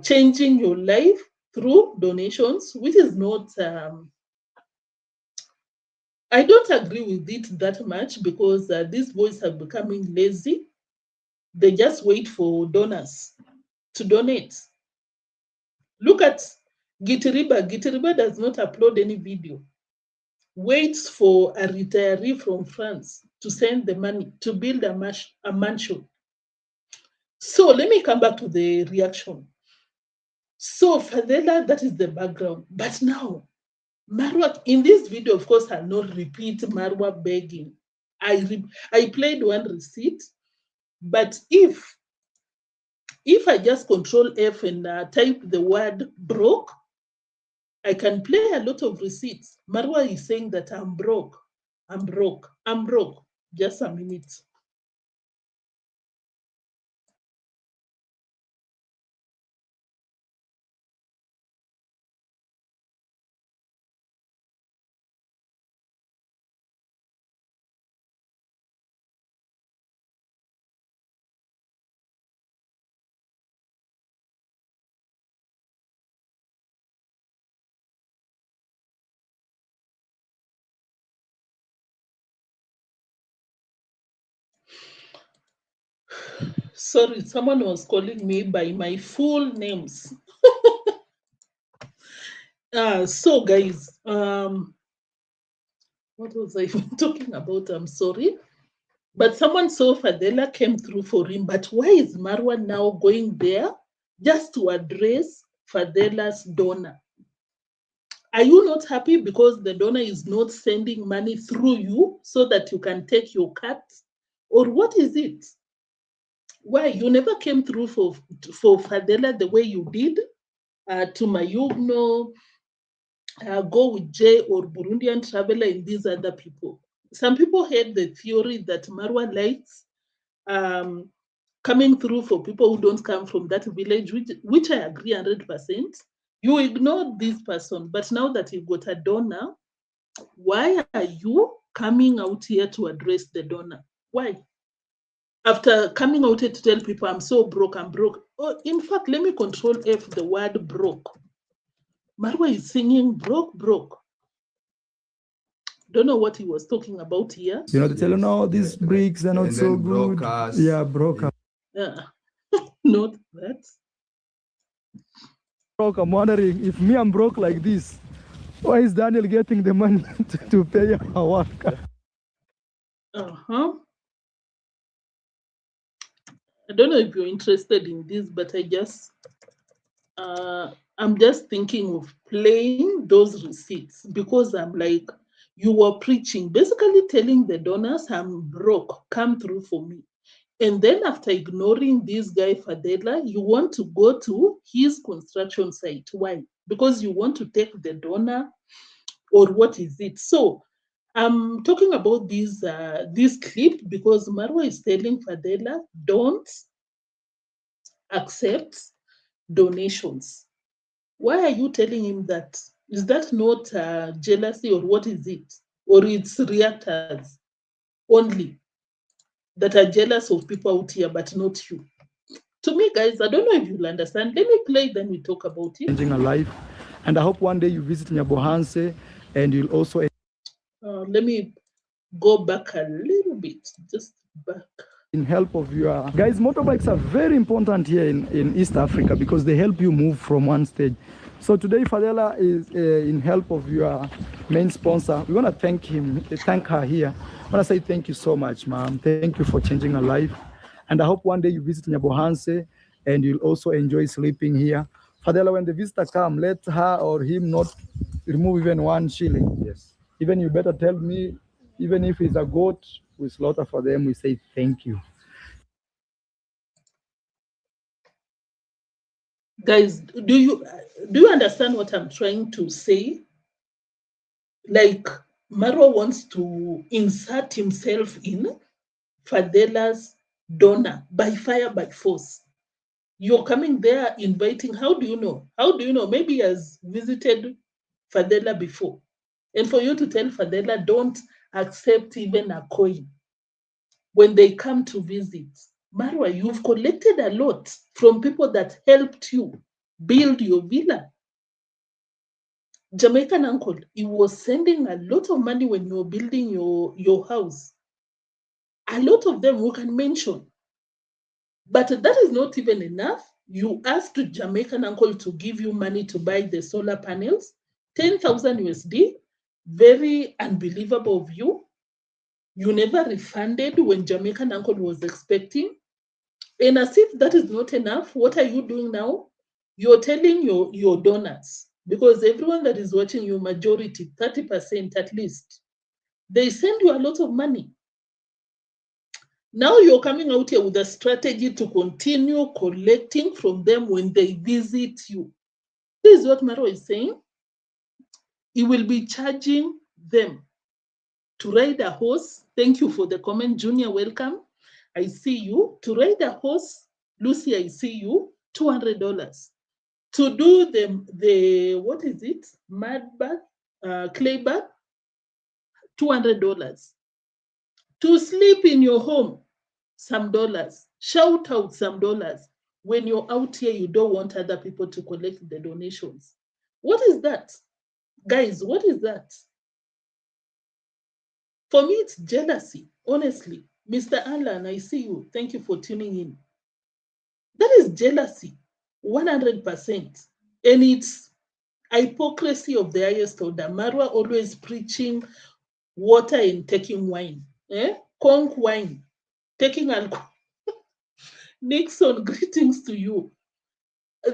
changing your life through donations, which is not, I don't agree with it that much, because these boys are becoming lazy. They just wait for donors to donate. Look at Gitiriba. Gitiriba does not upload any video. Waits for a retiree from France to send the money to build a mansion. So let me come back to the reaction. So Fadela, that is the background. But now, Marwa, in this video, of course, I'll not repeat Marwa begging. I played one receipt, but if I just control F and type the word broke, I can play a lot of receipts. Marwa is saying that I'm broke. I'm broke. I'm broke. Just a minute. Sorry, someone was calling me by my full names. So guys, what was I even talking about? I'm sorry. But someone saw Fadela came through for him. But why is Marwa now going there just to address Fadela's donor? Are you not happy because the donor is not sending money through you so that you can take your cut? Or what is it? Why you never came through for Fadela the way you did to Mayugno, go with Jay or Burundian Traveler and these other people? Some people had the theory that Marwa likes coming through for people who don't come from that village, which I agree 100%. You ignored this person, but now that you've got a donor, why are you coming out here to address the donor? Why? After coming out here to tell people, I'm so broke, I'm broke. Oh, in fact, let me control F the word broke. Marwa is singing broke, broke. Don't know what he was talking about here. You know, they tell you, no, these bricks are not so good. Yeah, broke. Not that. Broke. I'm wondering if me, I'm broke like this. Why is Daniel getting the money to pay our worker? I don't know if you're interested in this, but I'm just thinking of playing those receipts because I'm like, you were preaching, basically telling the donors, I'm broke, come through for me. And then after ignoring this guy, Fadela, you want to go to his construction site. Why? Because you want to take the donor, or what is it? So I'm talking about this clip because Marwa is telling Fadela, don't accept donations. Why are you telling him that? Is that not jealousy, or what is it? Or it's reactors only that are jealous of people out here, but not you? To me, guys, I don't know if you'll understand. Let me play, then we talk about it. Changing a life. And I hope one day you visit Nyabohanse and you'll also... Let me go back a little bit, just back. In help of your... Guys, motorbikes are very important here in East Africa because they help you move from one stage. So today, Fadela is in help of your main sponsor. We want to thank her here. I want to say thank you so much, ma'am. Thank you for changing her life. And I hope one day you visit Nyabohanse and you'll also enjoy sleeping here. Fadela, when the visitor come, let her or him not remove even 1 shilling. Yes. Even you better tell me, even if it's a goat, we slaughter for them, we say thank you. Guys, do you understand what I'm trying to say? Like, Marwa wants to insert himself in Fadela's donor by fire, by force. You're coming there inviting, how do you know? How do you know? Maybe he has visited Fadela before. And for you to tell Fadela, don't accept even a coin when they come to visit. Marwa, you've collected a lot from people that helped you build your villa. Jamaican uncle, he was sending a lot of money when you were building your house. A lot of them we can mention. But that is not even enough. You asked Jamaican uncle to give you money to buy the solar panels, 10,000 USD. Very unbelievable of you. You never refunded when Jamaican uncle was expecting. And as if that is not enough, what are you doing now? You're telling your donors, because everyone that is watching you, majority, 30% at least, they send you a lot of money. Now you're coming out here with a strategy to continue collecting from them when they visit you. This is what Marwa is saying. He will be charging them to ride a horse. Thank you for the comment, Junior. Welcome. I see you. To ride a horse, Lucy, I see you. $200. To do the what is it? Mud bath, clay bath, $200. To sleep in your home, some dollars. Shout out some dollars. When you're out here, you don't want other people to collect the donations. What is that? Guys, what is that? For me, it's jealousy, honestly. Mr. Alan, I see you. Thank you for tuning in. That is jealousy, 100%. And it's Hypocrisy of the highest order. Marwa always preaching water and taking wine. Conk wine, taking alcohol. Nixon, greetings to you.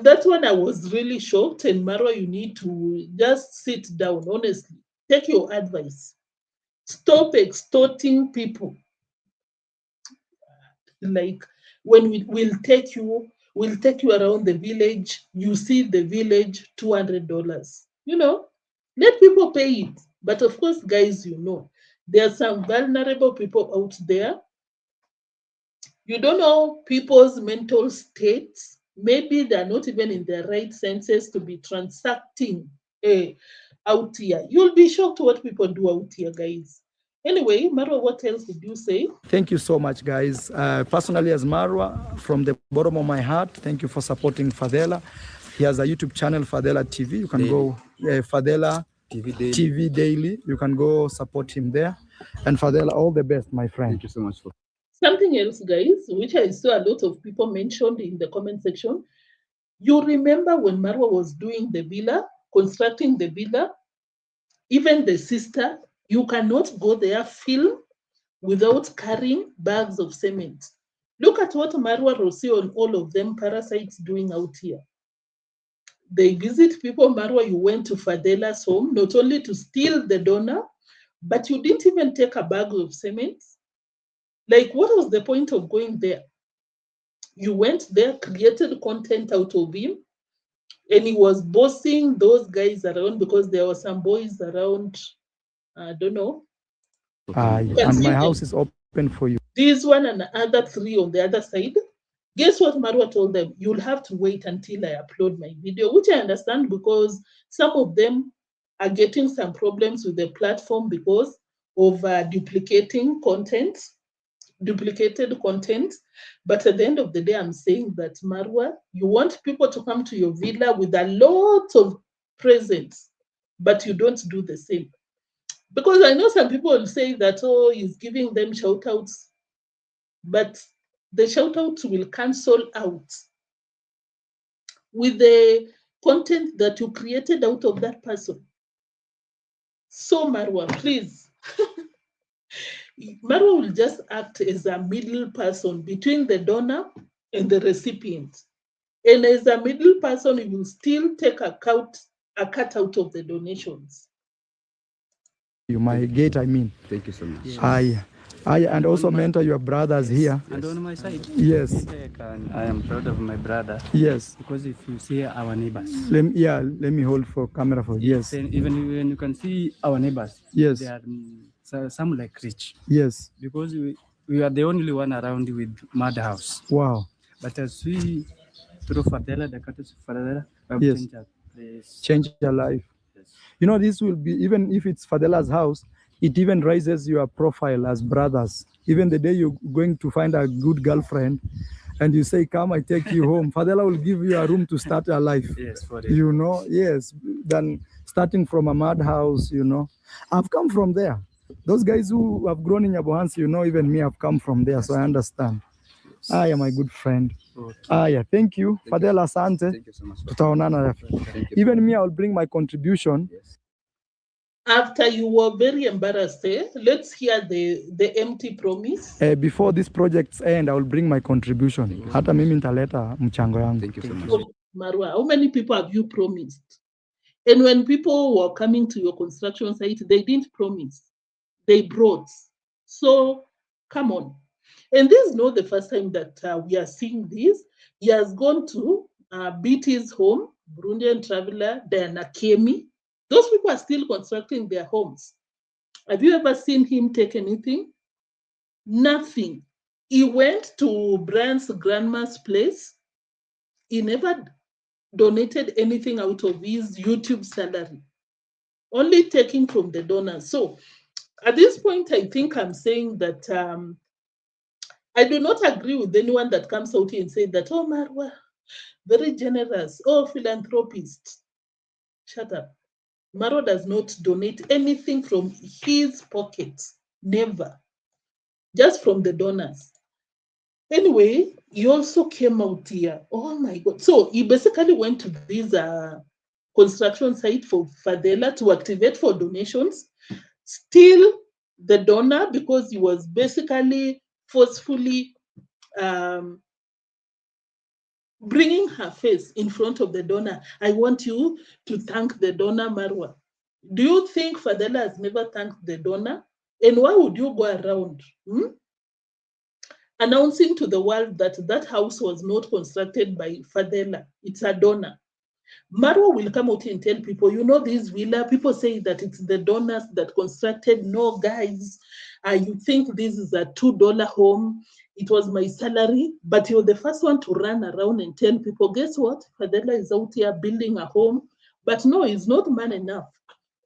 That one I was really shocked. And Marwa, you need to just sit down, honestly. Take your advice. Stop extorting people. Like when we'll take you around the village, you see the village $200. Let people pay it. But of course, guys, there are some vulnerable people out there. You don't know people's mental states. Maybe they're not even in their right senses to be transacting out here. You'll be shocked what people do out here, guys. Anyway, Marwa, what else did you say? Thank you so much, guys. Personally, as Marwa, from the bottom of my heart, thank you for supporting Fadela. He has a YouTube channel, Fadela TV. You can go, Fadela TV Daily. You can go support him there. And Fadela, all the best, my friend. Thank you so much. Something else, guys, which I saw a lot of people mentioned in the comment section. You remember when Marwa was doing the villa, constructing the villa, even the sister, you cannot go there, film, without carrying bags of cement. Look at what Marwa, Rosie, and all of them parasites doing out here. They visit people. Marwa, you went to Fadela's home, not only to steal the donor, but you didn't even take a bag of cement. Like, what was the point of going there? You went there, created content out of him, and he was bossing those guys around because there were some boys around, I don't know. And my house is open for you. This one and the other three on the other side. Guess what Marwa told them? You'll have to wait until I upload my video, which I understand because some of them are getting some problems with the platform because of duplicated content. But at the end of the day, I'm saying that, Marwa, you want people to come to your villa with a lot of presents, but you don't do the same. Because I know some people will say that, oh, he's giving them shout outs, but the shout outs will cancel out with the content that you created out of that person. So, Marwa, please. Marwa will just act as a middle person between the donor and the recipient. And as a middle person, he will still take a cut out of the donations. My gate, I mean. Thank you so much. Yes. And also mentor your brothers here. And on my side, yes, I am proud of my brother. Yes. Because if you see our neighbors. Let me hold for camera for yes. Even when you can see our neighbors. Yes. They are some like rich. Yes. Because we are the only one around with mud house. Wow. But as we through Fadela, the country of Fadela, yes. Change your life. Yes. This will be, even if it's Fadela's house, it even raises your profile as brothers. Even the day you're going to find a good girlfriend and you say, come, I take you home, Fadela will give you a room to start your life. Yes, for it. Yes, than starting from a mad house, I've come from there. Those guys who have grown in Nyabohanse, even me, I've come from there, so I understand. I am my good friend. Okay. Thank you. Fadela Asante. Thank you so much. Even me, I'll bring my contribution. Yes. After you were very embarrassed, let's hear the empty promise. Before this project's end, I will bring my contribution. Hata mimi nitaleta mchango yangu. Thank you so much. Oh, Marwa, how many people have you promised? And when people were coming to your construction site, they didn't promise. They brought. So, come on. And this is not the first time that we are seeing this. He has gone to BT's home, Burundian traveler, Diana Kemi. Those people are still constructing their homes. Have you ever seen him take anything? Nothing. He went to Brian's grandma's place. He never donated anything out of his YouTube salary, only taking from the donors. So at this point, I think I'm saying that I do not agree with anyone that comes out here and say that, oh, Marwa, very generous, oh, philanthropist. Shut up. Marwa does not donate anything from his pocket. Never. Just from the donors. Anyway, he also came out here. Oh my God. So he basically went to this construction site for Fadela to activate for donations, steal the donor because he was basically forcefully bringing her face in front of the donor. I want you to thank the donor, Marwa. Do you think Fadela has never thanked the donor? And why would you go around announcing to the world that that house was not constructed by Fadela? It's a donor. Marwa will come out and tell people, you know, this villa, people say that it's the donors that constructed. No, guys, you think this is a $2 home. It was my salary, but you're the first one to run around and tell people, guess what? Fadela is out here building a home. But no, it's not man enough.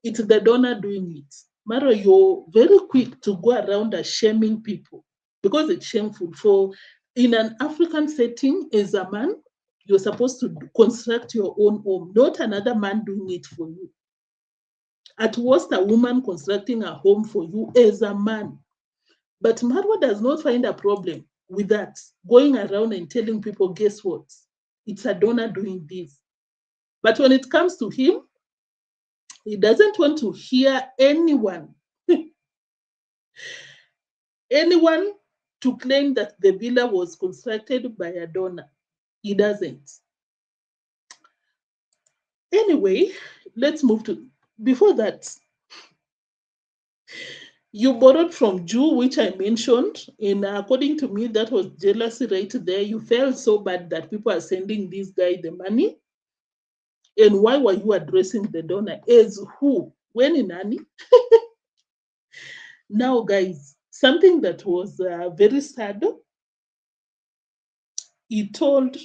It's the donor doing it. Marwa, you're very quick to go around shaming people because it's shameful. For in an African setting, as a man, you're supposed to construct your own home, not another man doing it for you. At worst, a woman constructing a home for you as a man. But Marwa does not find a problem with that, going around and telling people, guess what? It's a donor doing this. But when it comes to him, he doesn't want to hear anyone, anyone to claim that the villa was constructed by a donor. He doesn't. Anyway, let's move to, before that, you borrowed from Jew, which I mentioned, and according to me, that was jealousy right there. You felt so bad that people are sending this guy the money. And why were you addressing the donor as who? When in Nani? Now, guys, something that was very sad, he told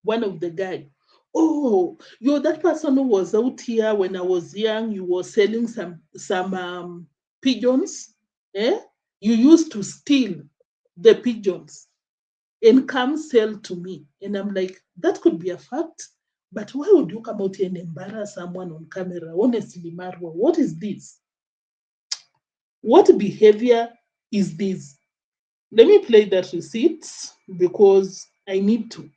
one of the guy, oh, you're that person who was out here when I was young, you were selling some pigeons. Eh? You used to steal the pigeons and come sell to me. And I'm like, that could be a fact, but why would you come out here and embarrass someone on camera? Honestly, Marwa, what is this? What behavior is this? Let me play that receipt because I need to.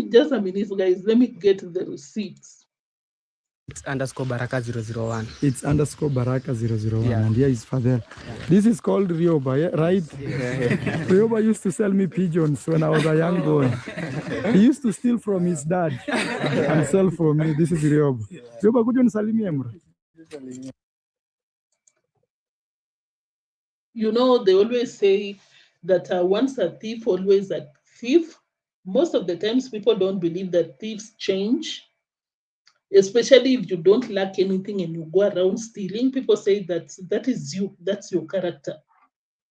Just a minute, guys. Let me get the receipts. It's underscore Baraka 001. It's underscore Baraka 001, Yeah. and here is Fadel. This is called Rioba, yeah? Right? Rioba used to sell me pigeons when I was a young boy. He used to steal from his dad and sell for me. This is Rioba. Rioba, could you salimie mra? You know, they always say that once a thief, always a thief. Most of the times, people don't believe that thieves change, especially if you don't lack anything and you go around stealing. People say that is you, that's your character.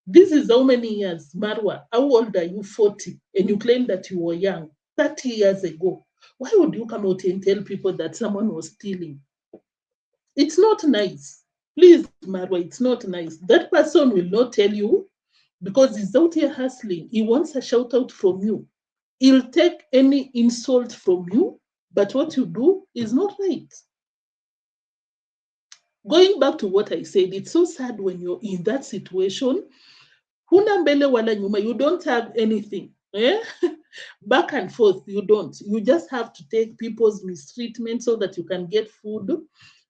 This is how many years, Marwa? How old are you? 40, and you claim that you were young 30 years ago. Why would you come out and tell people that someone was stealing? It's not nice. Please, Marwa, it's not nice. That person will not tell you because he's out here hustling. He wants a shout out from you. He'll take any insult from you, but what you do is not right. Going back to what I said, it's so sad when you're in that situation. Huna mbele wala nyuma, you don't have anything. Eh? Back and forth, you don't. You just have to take people's mistreatment so that you can get food,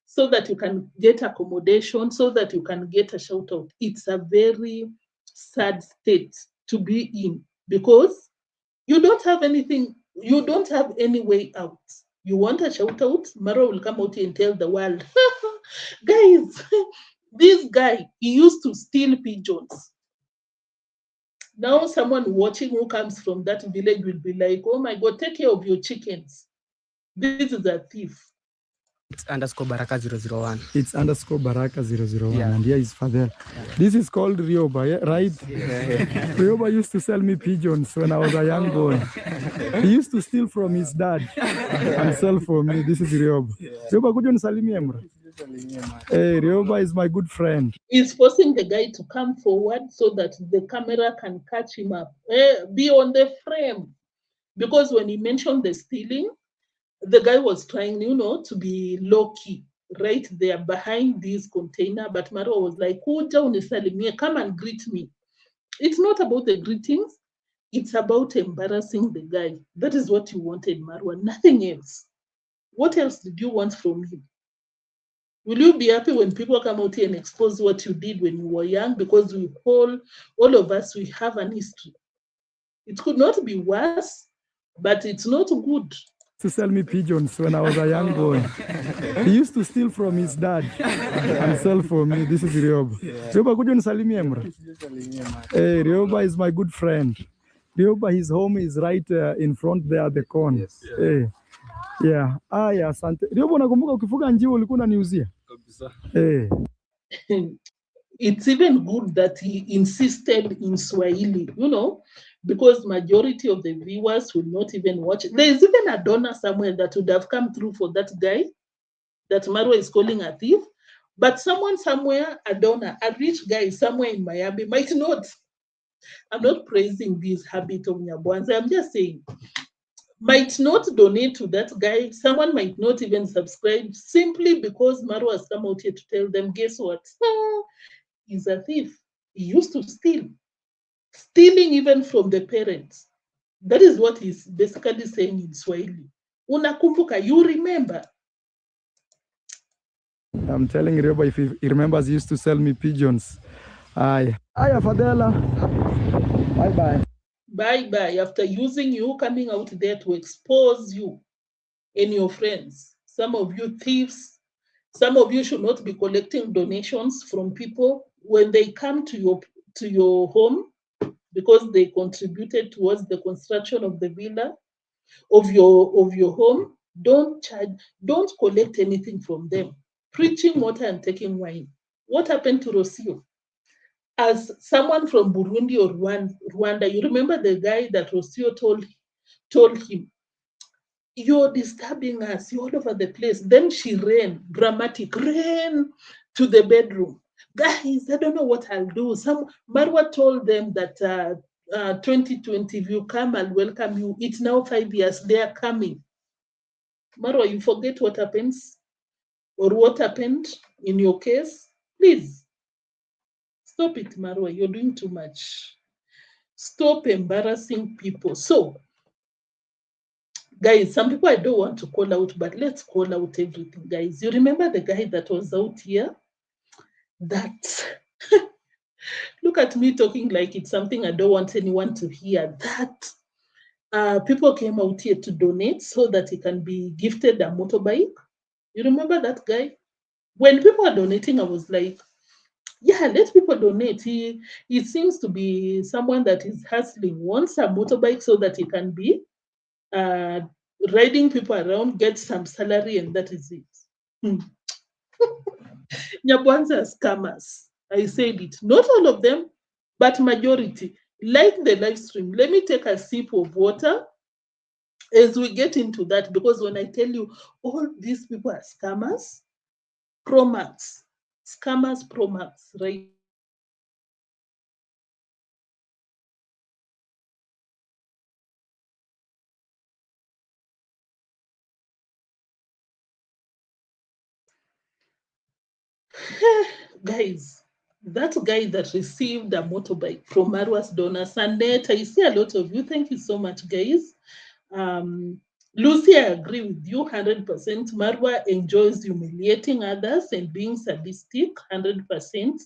so that you can get accommodation, so that you can get a shout out. It's a very sad state to be in because you don't have anything, you don't have any way out. You want a shout out, Maro will come out and tell the world, guys, this guy, he used to steal pigeons. Now someone watching who comes from that village will be like, oh my God, take care of your chickens. This is a thief. It's underscore Baraka 001. It's underscore Baraka 001, Yeah. and here is Fadel. This is called Rioba, yeah? Right? Rioba used to sell me pigeons when I was a young boy. He used to steal from his dad and sell for me. This is Rioba. Rioba, could you salimie mra? Hey, Rioba is my good friend. He's forcing the guy to come forward so that the camera can catch him up. Be on the frame. Because when he mentioned the stealing, the guy was trying, to be low-key, right there behind this container. But Marwa was like, come and greet me. It's not about the greetings. It's about embarrassing the guy. That is what you wanted, Marwa, nothing else. What else did you want from him? Will you be happy when people come out here and expose what you did when you were young? Because we all of us, we have an history. It could not be worse, but it's not good. To sell me pigeons when I was a young boy. He used to steal from his dad and sell for me. This is Rioba. Rioba, could you salimie mra? Hey, Rioba is my good friend. Rioba, his home is right in front there at the corner. Yes. Hey. Yeah. Aya, asante. Rioba, unakumbuka ukifuga njiwa ulikuwa unaniuzia? Kabisa. Hey. It's even good that he insisted in Swahili, because majority of the viewers will not even watch it. There is even a donor somewhere that would have come through for that guy that Marwa is calling a thief. But someone somewhere, a donor, a rich guy somewhere in Miami might not. I'm not praising this habit of Nyabohanse. I'm just saying, might not donate to that guy. Someone might not even subscribe simply because Marwa has come out here to tell them, guess what? He's a thief. He used to steal. Stealing even from the parents. That is what he's basically saying in Swahili. Unakumbuka, you remember. I'm telling Rioba, if he remembers, he used to sell me pigeons. Aye. Aya, Fadela. Bye-bye. Bye-bye. After using you, coming out there to expose you and your friends. Some of you thieves. Some of you should not be collecting donations from people when they come to your home because they contributed towards the construction of the villa, of your home. Don't collect anything from them. Preaching water and taking wine. What happened to Rocio? As someone from Burundi or Rwanda, you remember the guy that Rocio told him, you're disturbing us, you're all over the place. Then she ran to the bedroom. Guys, I don't know what I'll do. Marwa told them that 2020, if you come, I'll welcome you. It's now 5 years, they are coming. Marwa, you forget what happens or what happened in your case? Please, stop it, Marwa, you're doing too much. Stop embarrassing people. So, guys, some people I don't want to call out, but let's call out everything, guys. You remember the guy that was out here? That, look at me talking like it's something I don't want anyone to hear. That people came out here to donate so that he can be gifted a motorbike. You remember that guy? When people are donating, I was like, yeah, let people donate. He seems to be someone that is hustling, wants a motorbike so that he can be riding people around, get some salary, and that is it. Nyabohanse are scammers. I said it. Not all of them, but majority. Like the live stream. Let me take a sip of water as we get into that, because when I tell you all these people are scammers, Pro Max, scammers Pro Max, right? Guys, that guy that received a motorbike from Marwa's donor, Sandeta, I see a lot of you. Thank you so much, guys. Lucy, I agree with you 100%. Marwa enjoys humiliating others and being sadistic 100%.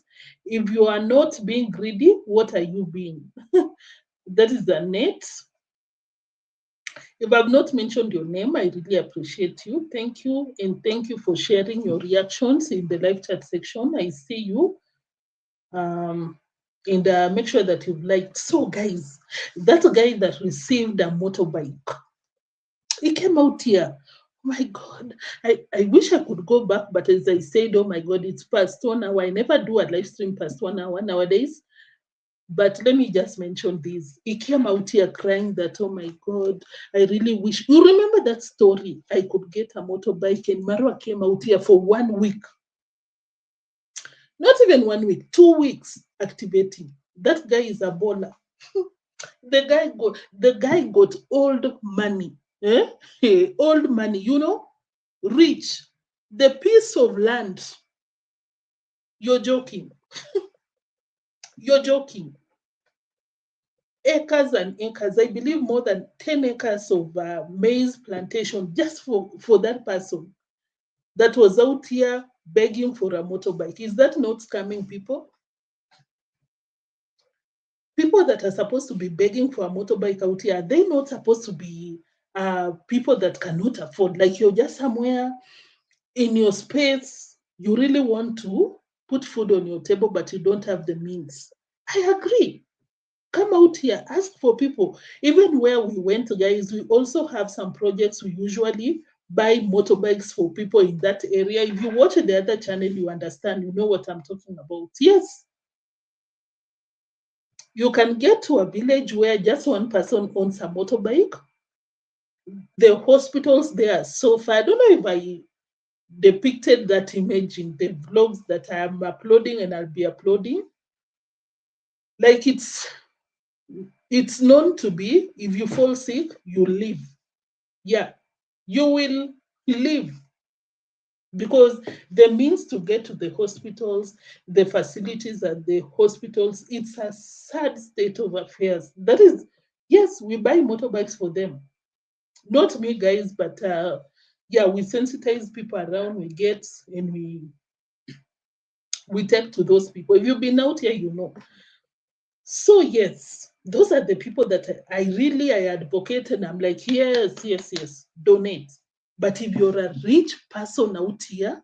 If you are not being greedy, what are you being? That is the net. If I've not mentioned your name, I really appreciate you. Thank you. And thank you for sharing your reactions in the live chat section. I see you. And make sure that you've liked. So, guys, that guy that received a motorbike, he came out here. Oh my God, I wish I could go back, but as I said, oh my God, it's past 1 hour. I never do a live stream past 1 hour nowadays. But let me just mention this. He came out here crying that, oh my God, I really wish. You remember that story? I could get a motorbike, and Marwa came out here for 1 week. Not even 1 week, 2 weeks activating. That guy is a baller. The guy got old money. Old money, rich. The piece of land. You're joking. You're joking. acres and acres, I believe more than 10 acres of maize plantation just for that person that was out here begging for a motorbike. Is that not scamming people? People that are supposed to be begging for a motorbike out here, are they not supposed to be people that cannot afford? Like you're just somewhere in your space, you really want to put food on your table, but you don't have the means. I agree. Come out here, ask for people. Even where we went, guys, we also have some projects. We usually buy motorbikes for people in that area. If you watch the other channel, you understand, you know what I'm talking about. Yes. You can get to a village where just one person owns a motorbike. The hospitals there are so far. I don't know if I depicted that image in the vlogs that I am uploading and I'll be uploading. Like it's known to be, if you fall sick, you live. Yeah, you will live because the means to get to the hospitals, the facilities at the hospitals, it's a sad state of affairs. That is, yes, we buy motorbikes for them. Not me, guys, but yeah, we sensitize people around, we get, and we take to those people. If you've been out here, you know. So yes, those are the people that I advocate, and I'm like, yes, donate. But if you're a rich person out here,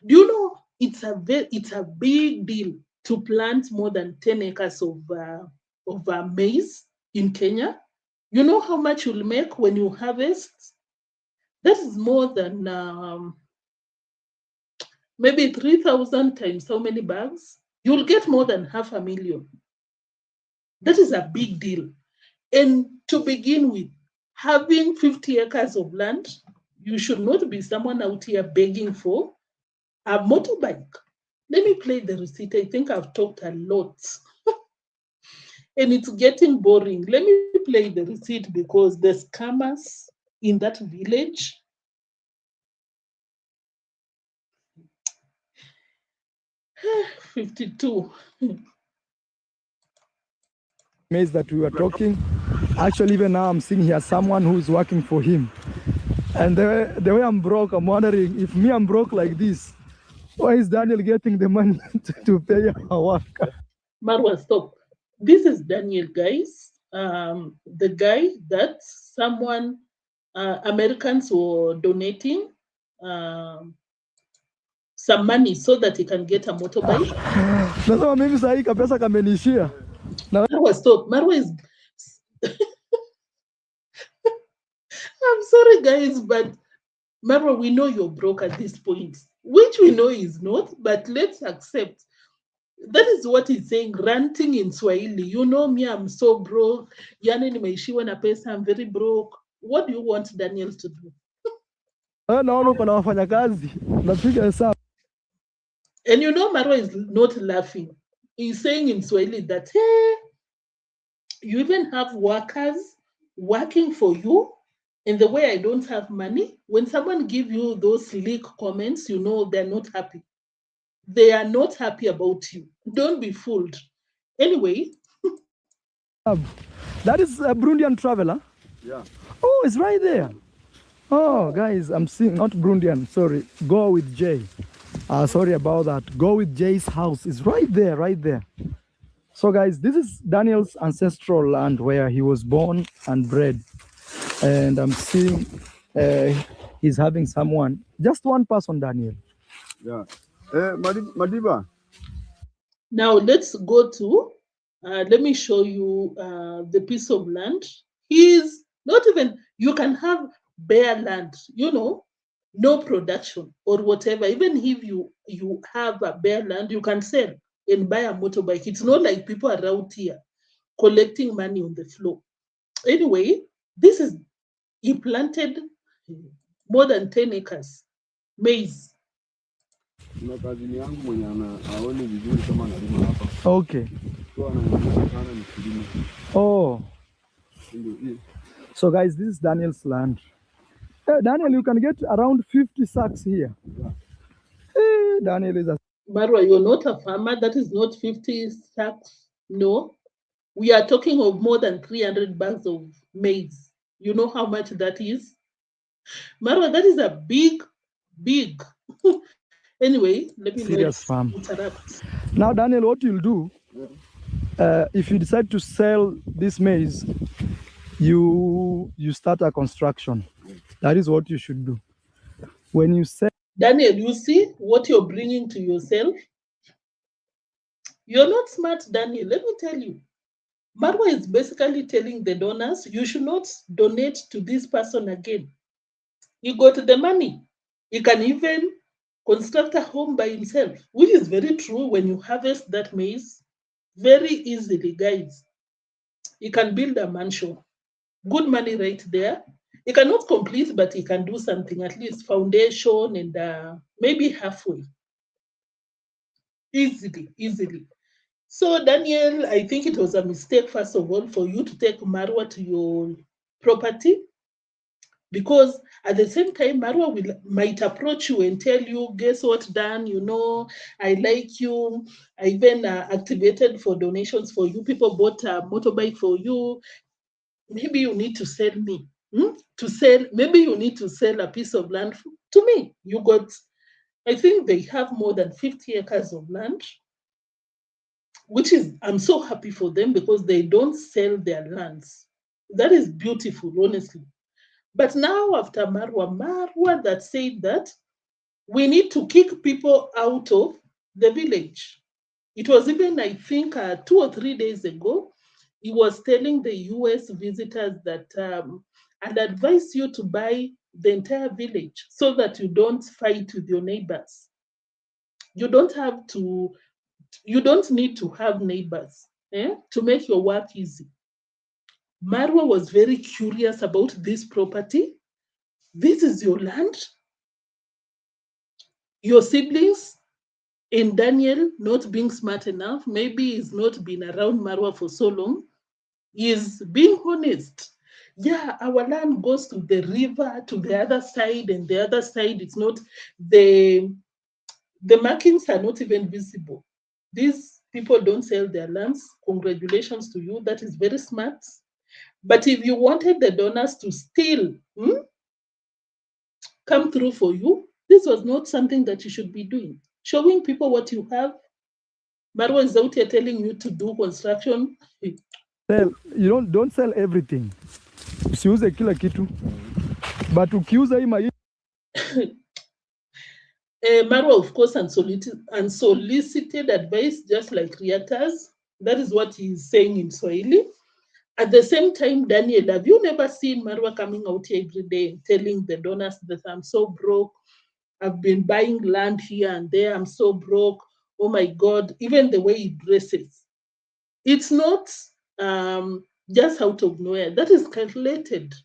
do you know it's a big deal to plant more than 10 acres of maize in Kenya? You know how much you'll make when you harvest? That is more than maybe 3,000 times how many bags? You'll get more than 500,000. That is a big deal. And to begin with, having 50 acres of land, you should not be someone out here begging for a motorbike. Let me play the receipt. I think I've talked a lot. And it's getting boring. Let me play the receipt because the scammers in that village, $52. Maize that we were talking. Actually, even now I'm seeing here someone who's working for him. And the way I'm broke, I'm wondering if me I'm broke like this, why is Daniel getting the money to pay our worker? Marwa, stop. This is Daniel, guys. The guy that someone, Americans were donating some money so that he can get a motorbike. Nasema mimi sahi kapesa kamenishia. Marwa, stop. Marwa is... I'm sorry, guys, but Marwa, we know you're broke at this point, which we know is not, but let's accept. That is what he's saying, ranting in Swahili. You know me, I'm so broke. Yani nimeishiwa na pesa, I'm very broke. What do you want Daniel to do? Naona uko na wafanyakazi. Napiga hesabu. And you know Marwa is not laughing. He's saying in Swahili that, hey, you even have workers working for you. And the way I don't have money, when someone gives you those sleek comments, you know they're not happy. They are not happy about you. Don't be fooled. Anyway. That is a Burundian traveler? Yeah. Oh, it's right there. Oh, guys, I'm seeing, not Burundian, sorry. Go with Jay. Sorry about that. Go with Jay's house. It's right there, right there. So, guys, this is Daniel's ancestral land where he was born and bred. And I'm seeing he's having someone, just one person, Daniel. Yeah. Madiba. Now let's go to, let me show you the piece of land. He's not even, you can have bare land, you know, no production or whatever. Even if you have a bare land, you can sell and buy a motorbike. It's not like people around here collecting money on the floor. Anyway, this is, he planted more than 10 acres maize. Kuna kazini yangu mwenye aone vizuri kama analima hapa. Okay. So anaonyesha sana ni kilimo. Oh. So guys, this is Daniel's land. Daniel, you can get around 50 sacks here. Yeah. Daniel is a... Marwa, you're not a farmer. That is not 50 sacks. No. We are talking of more than 300 bags of maize. You know how much that is? Marwa, that is a big. Anyway, let me Serious not farm. interrupt. Now, Daniel, what you'll do, if you decide to sell this maize, you start a construction. That is what you should do. When you sell, Daniel, you see what you're bringing to yourself? You're not smart, Daniel. Let me tell you. Marwa is basically telling the donors, you should not donate to this person again. He got the money. He can even construct a home by himself, which is very true when you harvest that maize very easily, guys. He can build a mansion. Good money right there. He cannot complete, but he can do something, at least foundation and maybe halfway. Easily. So, Daniel, I think it was a mistake, first of all, for you to take Marwa to your property, because at the same time, Marwa might approach you and tell you, guess what, Dan, you know, I like you. I even activated for donations for you. People bought a motorbike for you. Maybe you need to sell me. Maybe you need to sell a piece of land to me. You got, I think they have more than 50 acres of land, which is, I'm so happy for them because they don't sell their lands. That is beautiful, honestly. But now after Marwa that said that we need to kick people out of the village. It was even, I think, 2 or 3 days ago, he was telling the US visitors that I'd advise you to buy the entire village so that you don't fight with your neighbors. You don't need to have neighbors to make your work easy. Marwa was very curious about this property. This is your land. Your siblings, in Daniel not being smart enough, maybe he's not been around Marwa for so long, is being honest. Yeah, our land goes to the river, to the other side, and the other side, it's not, the markings are not even visible. These people don't sell their lands. Congratulations to you. That is very smart. But if you wanted the donors to still come through for you, this was not something that you should be doing. Showing people what you have. Marwa is out here telling you to do construction. you don't sell everything. Usiuze kila kitu. But ukiuza hii Marwa, of course, unsolicited advice, just like realtors. That is what he's saying in Swahili. At the same time, Daniel, have you never seen Marwa coming out here every day and telling the donors that I'm so broke? I've been buying land here and there. I'm so broke. Oh my God. Even the way he dresses. It's not just out of nowhere. That is calculated.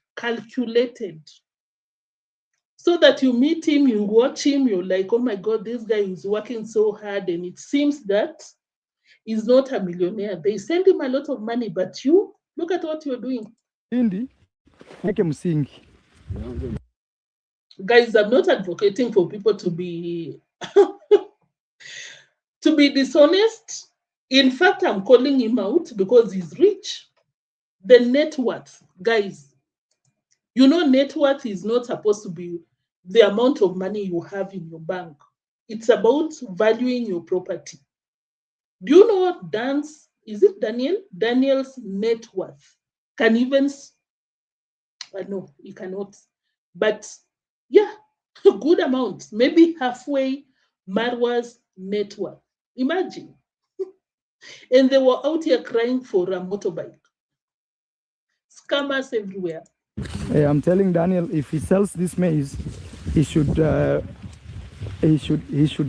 So that you meet him, you watch him, you're like, oh my God, this guy is working so hard. And it seems that he's not a millionaire. They send him a lot of money, but you, look at what you're doing. Guys, I'm not advocating for people to be to be dishonest. In fact, I'm calling him out because he's rich. The net worth, guys, you know, net worth is not supposed to be the amount of money you have in your bank. It's about valuing your property. Do you know what Daniel's net worth can even, no, he cannot. But yeah, a good amount, maybe halfway Marwa's net worth. Imagine. And they were out here crying for a motorbike. Scammers everywhere. I'm telling Daniel, if he sells this maize, he should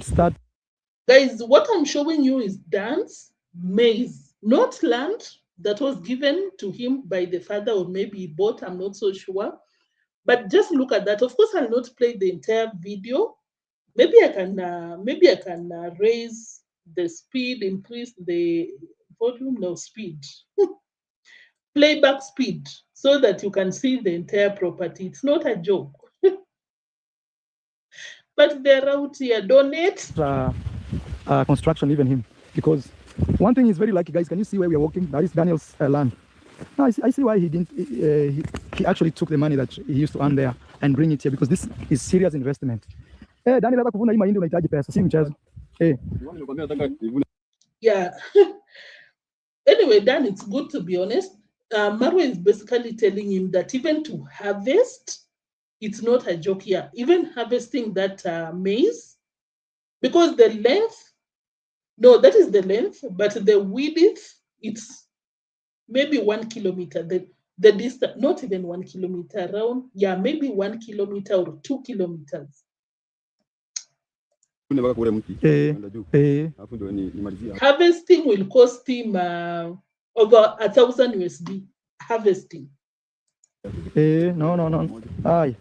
start. Guys, what I'm showing you is Dan's maize, not land that was given to him by the father, or maybe he bought, I'm not so sure. But just look at that. Of course, I'll not play the entire video. Maybe I can raise the speed, increase the volume, no speed, playback speed, so that you can see the entire property. It's not a joke. But they're out here, donate. Construction, even him, because One thing is very lucky, guys. Can you see where we are walking? That is Daniel's land. Now I see why he didn't. He actually took the money that he used to earn there and bring it here, because this is serious investment. Daniel, hata kuvuna hii mahindi unahitaji pesa, si mchezo. Yeah. Anyway, Dan, it's good to be honest. Marwa is basically telling him that even to harvest, it's not a joke here. Even harvesting that maize, because the length, no, that is the length, but the width, it's maybe 1 kilometer. The distance, not even 1 kilometer around, yeah, maybe 1 kilometer or 2 kilometers. Harvesting will cost him over 1,000 USD. Harvesting. No. Aye.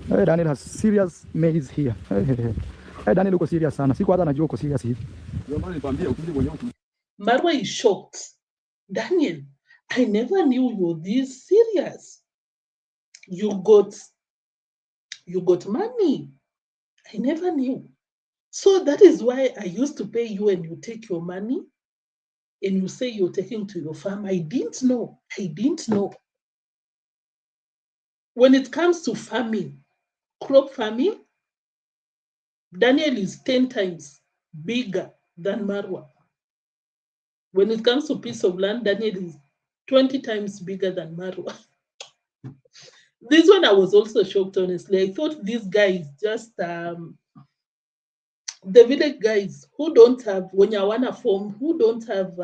Daniel has serious maize here. Daniel uko serious sana. Siku hata najua uko serious hivi. Marwa is shocked. Daniel, I never knew you were this serious. You got money. I never knew. So that is why I used to pay you and you take your money and you say you're taking to your farm. I didn't know. When it comes to farming, crop farming, Daniel is 10 times bigger than Marwa. When it comes to piece of land, Daniel is 20 times bigger than Marwa. This one I was also shocked, honestly. I thought this guy is just the village guys who don't have, when you want a form, who don't have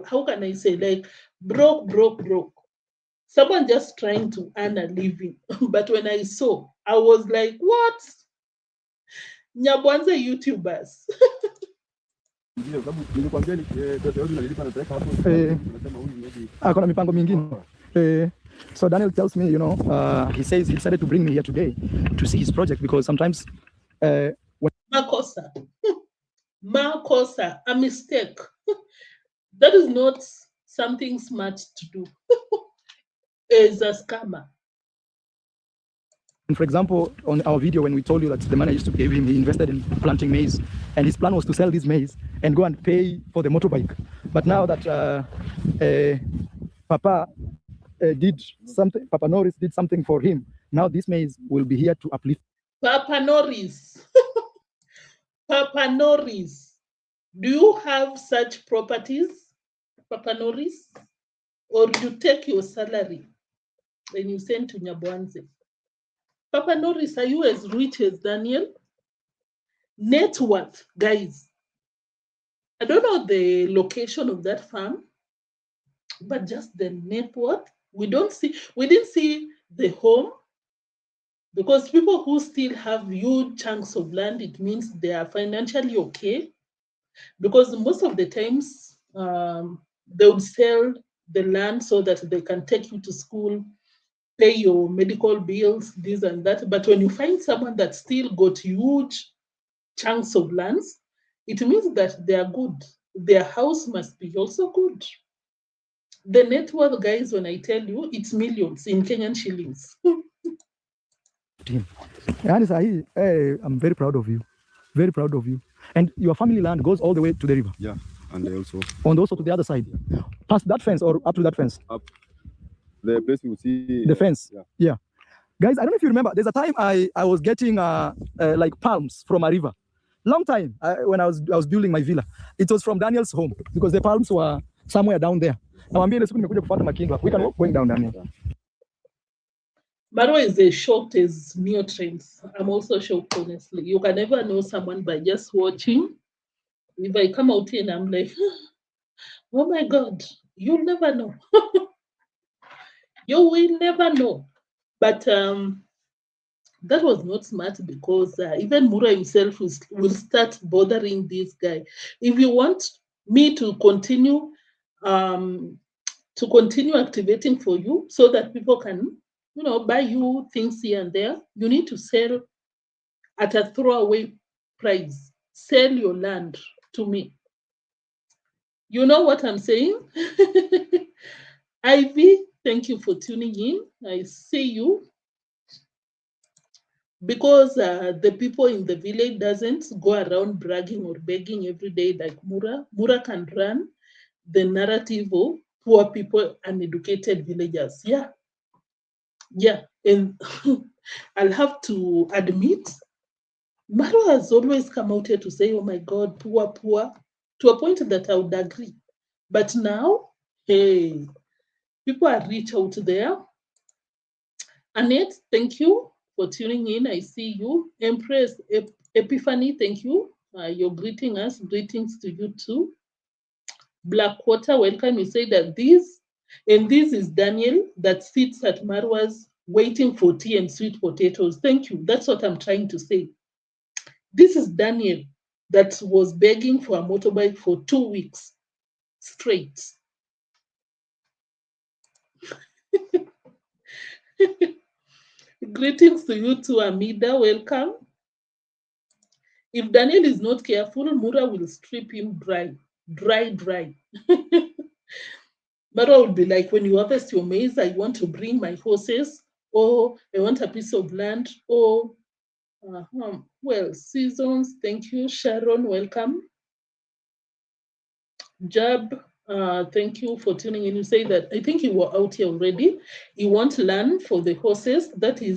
how can I say, like broke. Someone just trying to earn a living. But when I saw, I was like, what? Nyabohanse YouTubers. Akona mipango mingine. So Daniel tells me, he says he decided to bring me here today to see his project, because sometimes Makosa, a mistake. That is not something smart to do. Is a scammer. And for example, on our video, when we told you that the money I used to give him, he invested in planting maize, and his plan was to sell this maize and go and pay for the motorbike. But now that Papa did something, Papa Norris did something for him, now this maize will be here to uplift. Papa Norris. Papa Norris. Do you have such properties, Papa Norris? Or you take your salary and you send to Nyabohanse? Papa Norris, are you as rich as Daniel? Net worth, guys. I don't know the location of that farm, but just the net worth. We didn't see the home, because people who still have huge chunks of land, it means they are financially okay. Because most of the times they would sell the land so that they can take you to school, pay your medical bills, this and that. But when you find someone that still got huge chunks of lands, it means that they are good. Their house must be also good. The net worth, guys, when I tell you, it's millions in Kenyan shillings. I'm very proud of you. Very proud of you. And your family land goes all the way to the river? Yeah, and also... And also to the other side? Yeah. Past that fence or up to that fence? Up. The place you see... The fence? Yeah. Guys, I don't know if you remember, there's a time I was getting like palms from a river. Long time, when I was building my villa. It was from Daniel's home, because the palms were somewhere down there. We can walk going down there. Marwa is as shocked as neotrends. I'm also shocked, honestly. You can never know someone by just watching. If I come out here and I'm like, oh my God, you'll never know. You will never know. But that was not smart, because even Mura himself will start bothering this guy. If you want me to continue activating for you so that people can, buy you things here and there, you need to sell at a throwaway price. Sell your land to me. You know what I'm saying? Ivy, thank you for tuning in. I see you. because the people in the village doesn't go around bragging or begging every day like Mura. Mura can run the narrative of poor people and educated villagers. Yeah. Yeah. And I'll have to admit, Marwa has always come out here to say, oh my God, poor, poor, to a point that I would agree. But now, hey, people are rich out there. Annette, thank you for tuning in. I see you. Empress Epiphany, thank you. You're greeting us. Greetings to you too. Blackwater, welcome. You say that this is Daniel that sits at Marwa's waiting for tea and sweet potatoes. Thank you. That's what I'm trying to say. This is Daniel that was begging for a motorbike for 2 weeks straight. Greetings to you too, Amida. Welcome. If Daniel is not careful, Mura will strip him dry. Dry. Mara will be like, when you harvest your maize, I want to bring my horses, or I want a piece of land, or, well, seasons. Thank you. Sharon, welcome. Jab, thank you for tuning in. You say that, I think you were out here already. You want land for the horses that he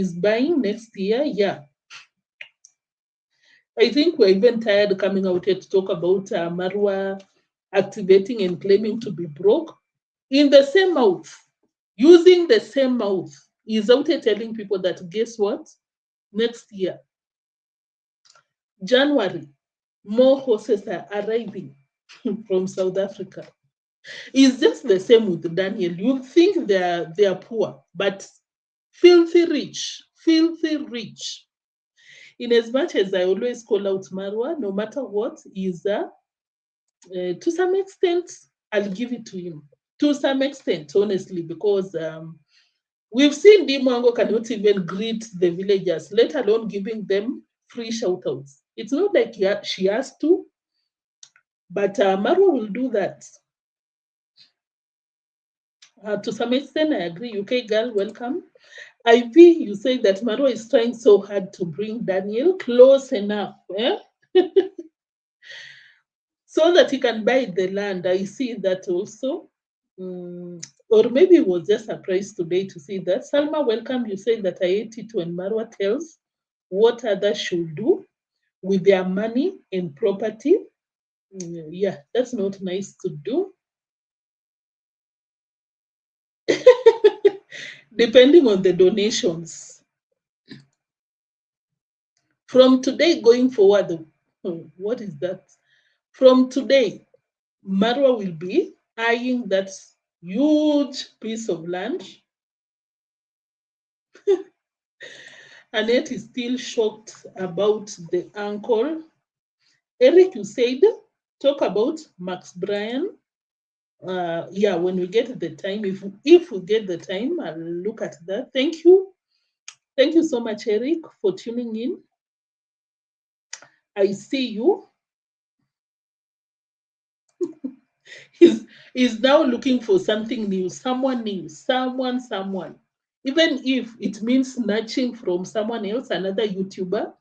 is buying next year. Yeah. I think we're even tired coming out here to talk about Marwa activating and claiming to be broke. In the same mouth, using the same mouth, he's out here telling people that, guess what? Next year, January, more horses are arriving from South Africa. It's just the same with Daniel. You think they are poor, but filthy rich. In as much as I always call out Marwa, no matter what, is to some extent, I'll give it to him. To some extent, honestly, because we've seen Deemwango cannot even greet the villagers, let alone giving them free shout-outs. It's not like she has to, but Marwa will do that. To some extent, I agree. UK girl, welcome. IV, you say that Marwa is trying so hard to bring Daniel close enough, so that he can buy the land. I see that also. Or maybe it was just a surprise today to see that. Salma, welcome. You say that I ate it when Marwa tells what others should do with their money and property. Yeah, that's not nice to do. Depending on the donations. From today going forward, what is that? From today, Marwa will be eyeing that huge piece of land. Annette is still shocked about the uncle. Eric, you said, talk about Max Bryan. Yeah, when we get the time, if we get the time, I'll look at that. Thank you. Thank you so much, Eric, for tuning in. I see you. He's now looking for something new, someone new, someone. Even if it means snatching from someone else, another YouTuber,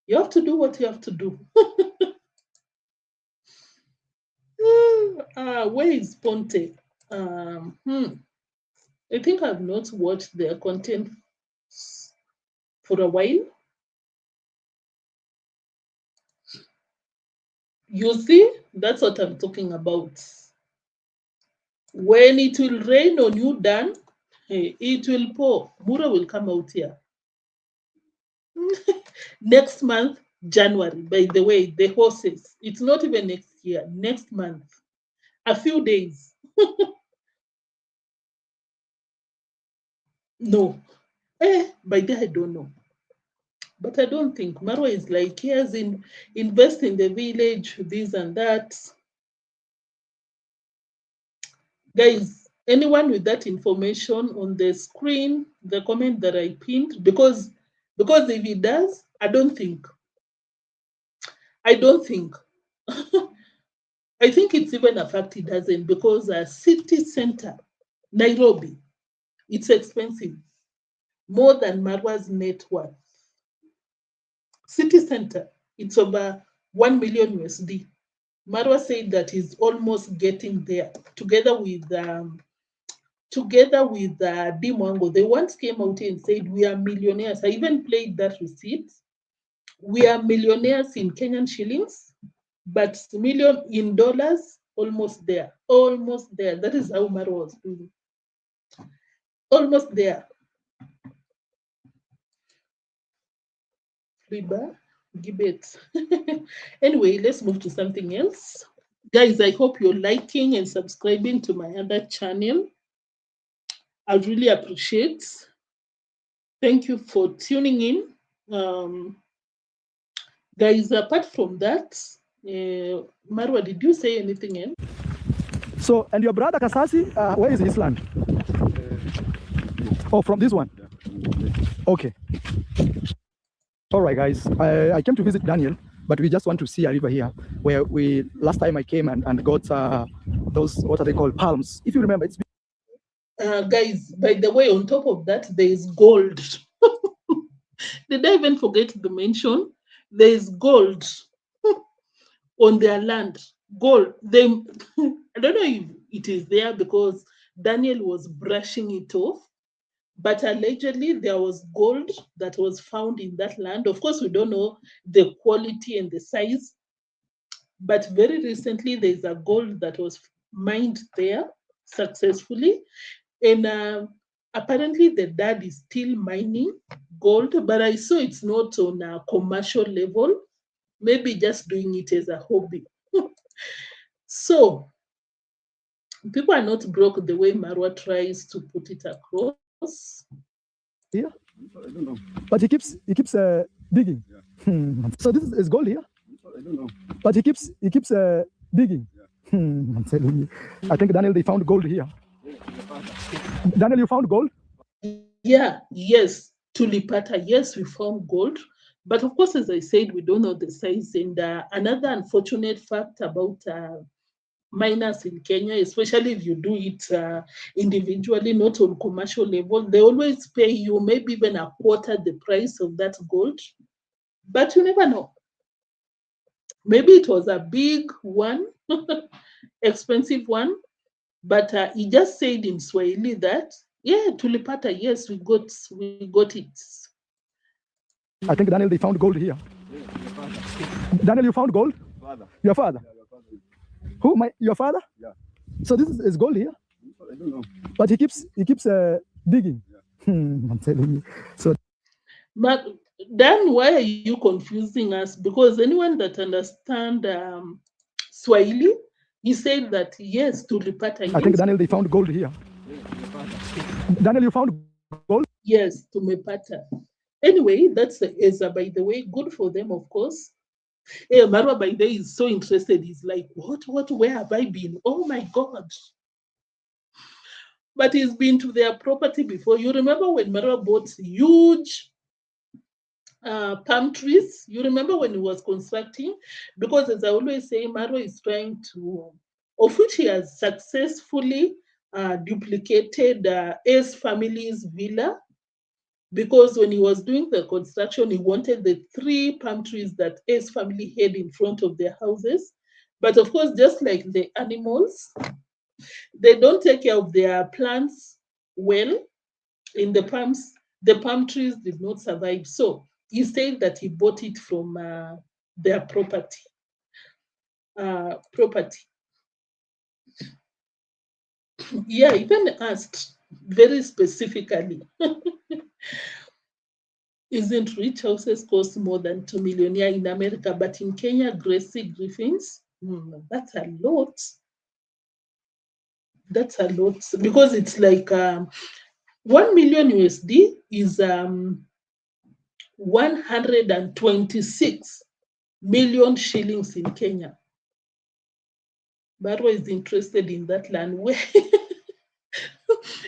you have to do what you have to do. Where is Ponte? I think I've not watched their content for a while. You see, that's what I'm talking about. When it will rain on you, Dan, hey, it will pour. Mura will come out here. Next month, January, by the way, the horses. It's not even next year, next month. A few days. No. By then I don't know. But I don't think Marwa is like, yes, invest in the village, this and that. Guys, anyone with that information on the screen, the comment that I pinned, because if he does, I don't think. I think it's even a fact he doesn't, because a city center, Nairobi, it's expensive. more than Marwa's net worth. City center, it's over 1 million USD. Marwa said that he's almost getting there, together with Deemwango. They once came out and said, we are millionaires. I even played that receipt. We are millionaires in Kenyan shillings, but million in dollars, almost there. Almost there. That is how Marwa was doing. Almost there. Riba, Gibet. Anyway, let's move to something else. Guys, I hope you're liking and subscribing to my other channel. I really appreciate. Thank you for tuning in. Guys, apart from that, Marwa, did you say anything else? So, and your brother Kasasi, where is his land? Oh, from this one? Okay. All right, guys. I came to visit Daniel, but we just want to see a river here, where last time I came and got those, what are they called, palms. If you remember, it's... Guys, by the way, on top of that, there is gold. Did I even forget to mention? There is gold on their land. Gold. I don't know if it is there because Daniel was brushing it off, but allegedly there was gold that was found in that land. Of course, we don't know the quality and the size, but very recently there's a gold that was mined there successfully. And apparently the dad is still mining gold, but I saw it's not on a commercial level, maybe just doing it as a hobby. So people are not broke the way Marwa tries to put it across. Yeah, I don't know. But he keeps digging. Yeah. So this is gold here. I don't know. But he keeps digging. Yeah. I'm telling you. I think Daniel, they found gold here. Daniel, you found gold? Yeah, yes, tulipata. Yes, we found gold. But of course, as I said, we don't know the size. And another unfortunate fact about miners in Kenya, especially if you do it individually, not on commercial level, they always pay you maybe even a quarter the price of that gold. But you never know. Maybe it was a big one, expensive one, but he just said in Swahili that, yeah, tulipata, yes, we got it. I think, Daniel, they found gold here. Daniel, you found gold? Father. Your father? Yeah, your father. Who? Your father? Yeah. So this is gold here? I don't know. But he keeps digging. Yeah. I'm telling you. So, but then why are you confusing us? Because anyone that understands Swahili, he said that yes, tulipata. Yes. I think, Daniel, they found gold here. Daniel, you found gold? Yes, tumepata. Anyway, that's by the way, good for them, of course. Hey, Marwa, by the way, is so interested. He's like, what, where have I been? Oh my God. But he's been to their property before. You remember when Marwa bought huge palm trees? You remember when he was constructing? Because as I always say, Marwa is trying to, of which he has successfully duplicated A's family's villa. Because when he was doing the construction, he wanted the 3 palm trees that A's family had in front of their houses. But of course, just like the animals, they don't take care of their plants well. In the palm trees did not survive. So he said that he bought it from their property. Yeah, even asked very specifically. Isn't rich houses cost more than 2 million here in America, but in Kenya, Gracie Griffins, that's a lot. That's a lot because it's like 1 million USD is 126 million shillings in Kenya. Marwa is interested in that land.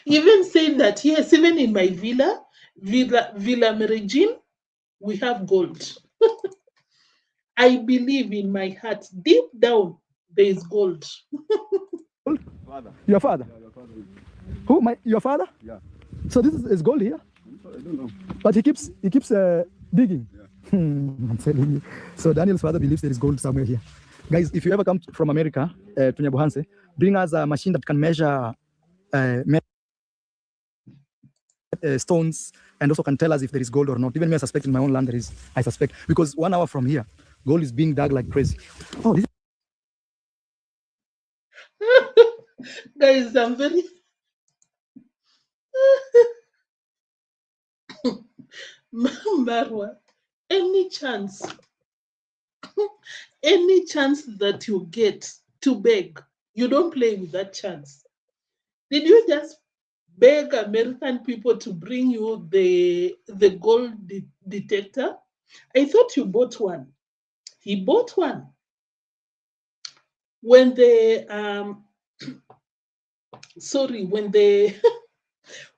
Even saying that, yes, even in my Villa Meregin, we have gold. I believe in my heart, deep down, there is gold. Father. Your father? Yeah, your father. Who? Your father? Yeah. So this is gold here? I I don't know. But he keeps digging. Yeah. I'm telling you. So Daniel's father believes there is gold somewhere here. Guys, if you ever come from America to Nyabohanse, bring us a machine that can measure stones and also can tell us if there is gold or not. Even me, I suspect in my own land there is. I suspect because 1 hour from here, gold is being dug like crazy. Oh, this Guys, I'm very Marwa. Any chance that you get to beg, you don't play with that chance. Did you just beg American people to bring you the gold detector? I thought you bought one. He bought one. When the when the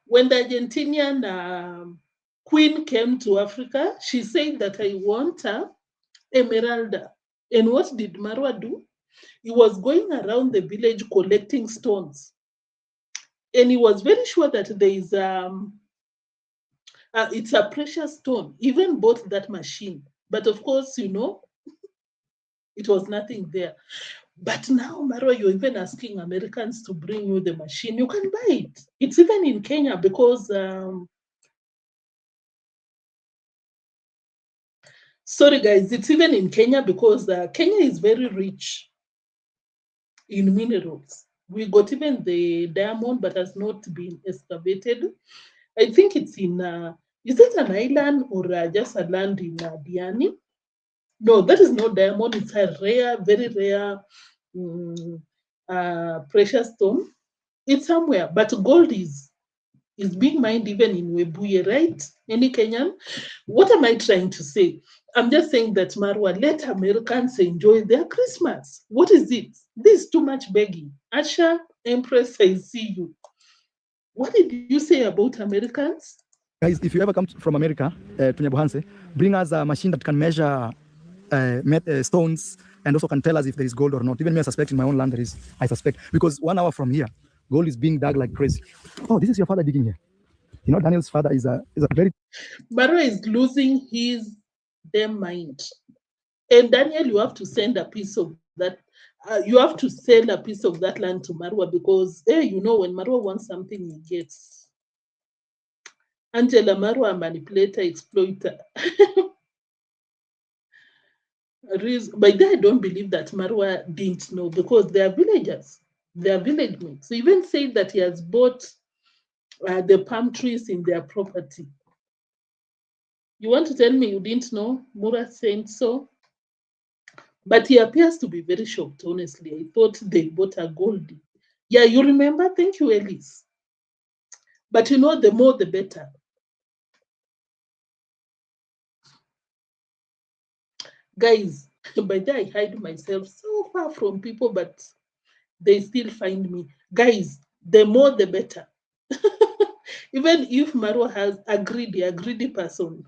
when the Argentinian queen came to Africa, she said that I want her emeralda. And what did Marwa do? He was going around the village collecting stones. And he was very sure that there is it's a precious stone. Even bought that machine. But of course, you know, it was nothing there. But now, Marwa, you're even asking Americans to bring you the machine. You can buy it. It's even in Kenya because sorry, guys, it's even in Kenya because Kenya is very rich in minerals. We got even the diamond, but has not been excavated. I think it's in, is it an island or just a land in Diani? No, that is not diamond. It's a rare, very rare precious stone. It's somewhere, but gold is being mined even in Webuye, right? Any Kenyan? What am I trying to say? I'm just saying that Marwa, let Americans enjoy their Christmas. What is it? This is too much begging. Asha, Empress, I see you. What did you say about Americans? guys, if you ever come from America to Nyabohanse, bring us a machine that can measure stones and also can tell us if there is gold or not. Even me, I suspect in my own land there is. I suspect because 1 hour from here, gold is being dug like crazy. Oh, this is your father digging here. You know, Daniel's father is a very. Marwa is losing his damn mind. And Daniel, you have to send a piece of that. You have to sell a piece of that land to Marwa because, you know, when Marwa wants something, he gets. Angela Marwa, manipulator, exploiter. By that, I don't believe that Marwa didn't know because they are villagers. They are village mates. He even said that he has bought the palm trees in their property. You want to tell me you didn't know? Mura said so. But he appears to be very shocked, honestly. I thought they bought a goldie. Yeah, you remember? Thank you, Elise. But you know, the more the better. Guys, by that I hide myself so far from people, but they still find me. Guys, the more the better. Even if Marwa has a greedy person,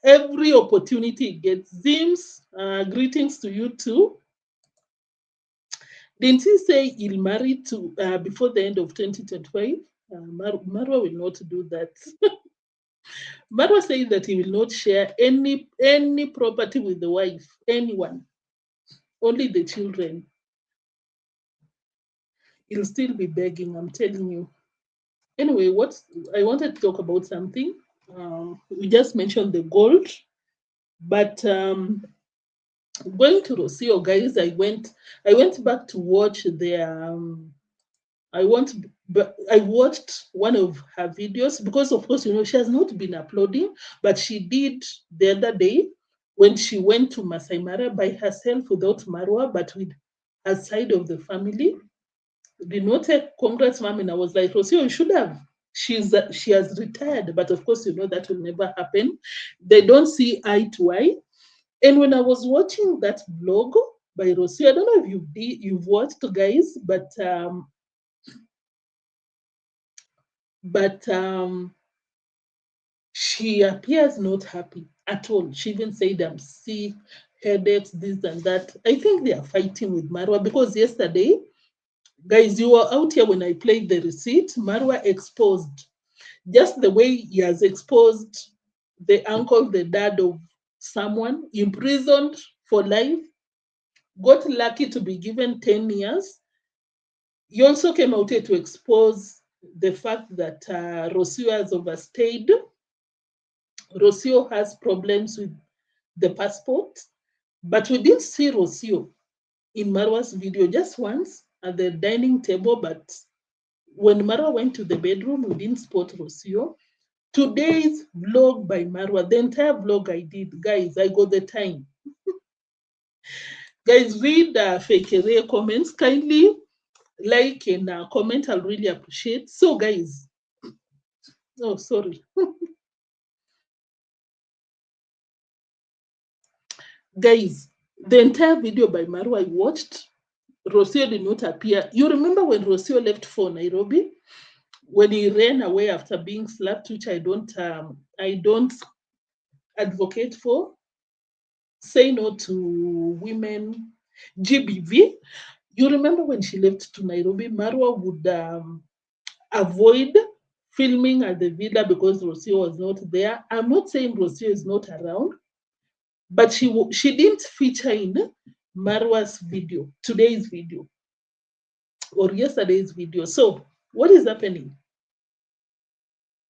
every opportunity gets Zims. Greetings to you too. Didn't he say he'll marry to before the end of 2025? Marwa will not do that. Marwa said that he will not share any property with the wife, anyone, only the children. He'll still be begging, I'm telling you. Anyway, what I wanted to talk about something. We just mentioned the gold, but going to Rocio, guys, I went back to watch their I watched one of her videos because, of course, you know, she has not been uploading, but she did the other day when she went to Masai Mara by herself without Marwa, but with her side of the family. Did not take congratsmum, and I was like, Rocio, you should have. She has retired, but of course, you know that will never happen. They don't see eye to eye. And when I was watching that vlog by Rocio, I don't know if you've watched, guys, but she appears not happy at all. She even said, I'm sick, headaches, this and that. I think they are fighting with Marwa because yesterday, guys, you were out here when I played the receipt. Marwa exposed. Just the way he has exposed the uncle, the dad of someone, imprisoned for life, got lucky to be given 10 years. He also came out here to expose the fact that Rocio has overstayed. Rocio has problems with the passport, but we didn't see Rocio in Marwa's video just once at the dining table, but when Marwa went to the bedroom, we didn't spot Rocio. Today's vlog by Marwa, the entire vlog I did, guys, I got the time. Guys, read fake comments. Kindly like and comment. I'll really appreciate. So, guys, oh, sorry. Guys, the entire video by Marwa I watched, Rocio did not appear. You remember when Rocio left for Nairobi? When he ran away after being slapped, which I don't advocate for. Say no to women, GBV. You remember when she left to Nairobi, Marwa would avoid filming at the villa because Rocio was not there. I'm not saying Rocio is not around, but she didn't feature in Marwa's video, today's video, or yesterday's video. So what is happening?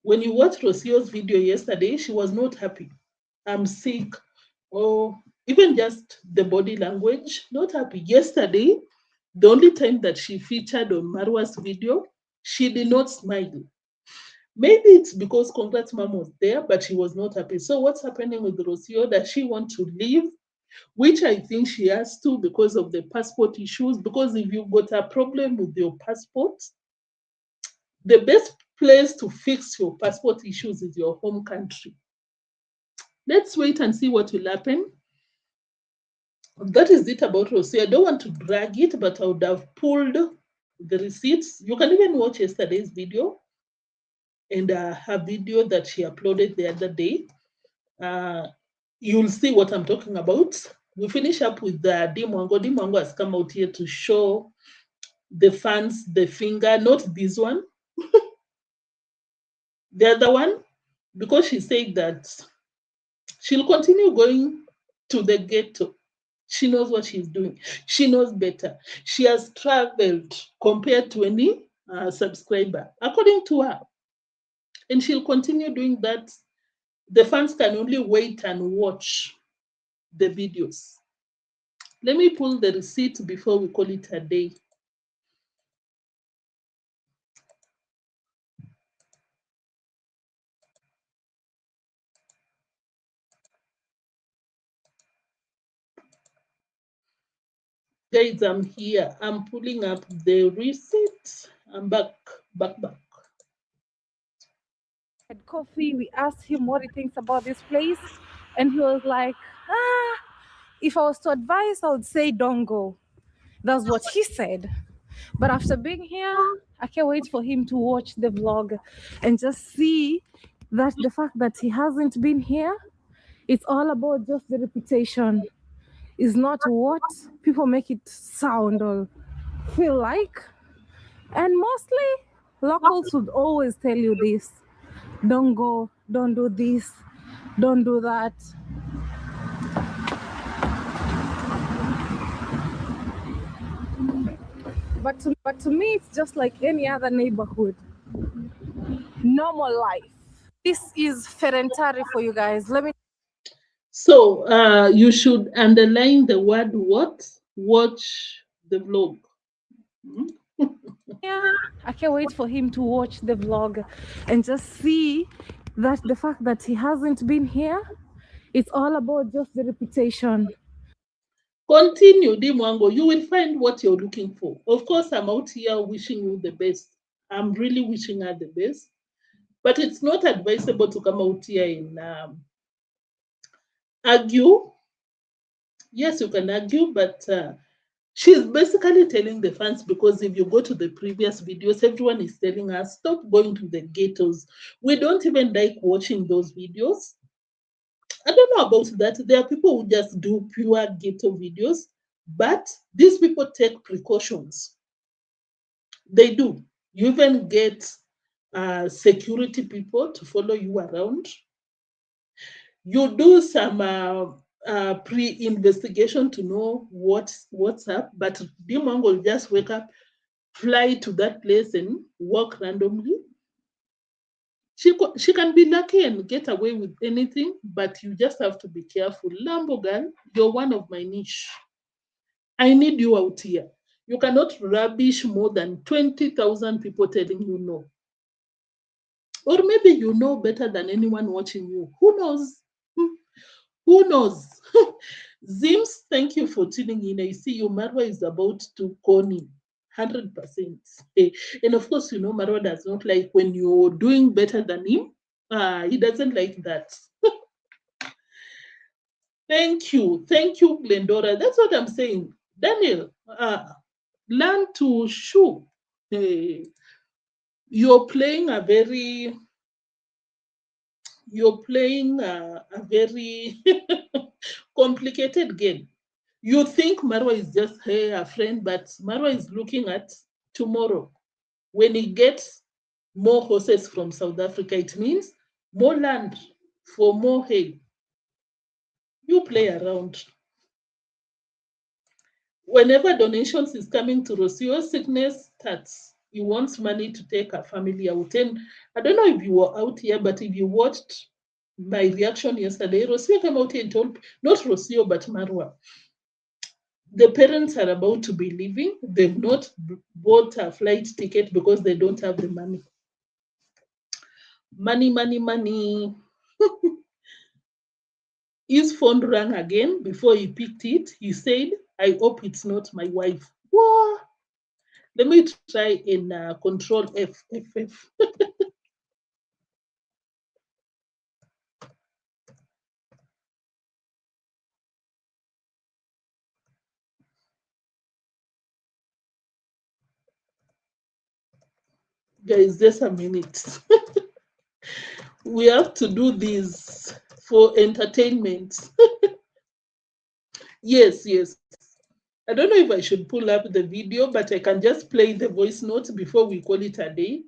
When you watch Rocio's video yesterday, she was not happy. I'm sick, or even just the body language, not happy. Yesterday, the only time that she featured on Marwa's video, she did not smile. Maybe it's because congratsmum was there, but she was not happy. So what's happening with Rocio? That she wants to leave, which I think she has to because of the passport issues. Because if you've got a problem with your passport, the best place to fix your passport issues is your home country. Let's wait and see what will happen. That is it about Rocio. I don't want to brag it, but I would have pulled the receipts. You can even watch yesterday's video and her video that she uploaded the other day. You'll see what I'm talking about. We finish up with the Deemwango. Deemwango has come out here to show the fans the finger, not this one. The other one, because she said that she'll continue going to the ghetto. She knows what she's doing. She knows better. She has traveled compared to any subscriber, according to her. And she'll continue doing that. The fans can only wait and watch the videos. Let me pull the receipt before we call it a day. Guys, I'm here. I'm pulling up the receipt. I'm back. Had coffee. We asked him what he thinks about this place, and he was like, if I was to advise, I would say don't go. That's what he said. But after being here, I can't wait for him to watch the vlog and just see that the fact that he hasn't been here, it's all about just the reputation. Is not what people make it sound or feel like. And mostly locals would always tell you this: don't go, don't do this, don't do that. But to me, it's just like any other neighborhood. Normal life. This is Ferentari for you guys. Let me. So you should underline the word what? Watch the vlog. Yeah, I can't wait for him to watch the vlog and just see that the fact that he hasn't been here, it's all about just the reputation. Continue, Deemwango. You will find what you're looking for. Of course, I'm out here wishing you the best. I'm really wishing her the best. But it's not advisable to come out here and argue. Yes, you can argue, but she's basically telling the fans, because if you go to the previous videos, everyone is telling us, stop going to the ghettos. We don't even like watching those videos. I don't know about that. There are people who just do pure ghetto videos, but these people take precautions. They do. You even get security people to follow you around. You do some pre-investigation to know what's up, but Deemwango will just wake up, fly to that place and walk randomly. She can be lucky and get away with anything, but you just have to be careful. Lambo girl, you're one of my niche. I need you out here. You cannot rubbish more than 20,000 people telling you no. Or maybe you know better than anyone watching you. Who knows? Who knows? Zims, thank you for tuning in. I see you. Marwa is about to con in 100%. And of course, you know, Marwa does not like when you're doing better than him. He doesn't like that. Thank you. Thank you, Glendora. That's what I'm saying. Daniel, learn to shoot. You're playing a very complicated game. You think Marwa is just a friend, but Marwa is looking at tomorrow. When he gets more horses from South Africa, it means more land for more hay. You play around. Whenever donations is coming to Rosio, sickness starts. He wants money to take a family out. And I don't know if you were out here, but if you watched my reaction yesterday, Rosio came out here and told, not Rosio, but Marwa, the parents are about to be leaving. They've not bought a flight ticket because they don't have the money. Money, money, money. His phone rang again. Before he picked it, he said, I hope it's not my wife. What? Let me try and control F. Guys, just a minute. We have to do this for entertainment. Yes. I don't know if I should pull up the video, but I can just play the voice note before we call it a day.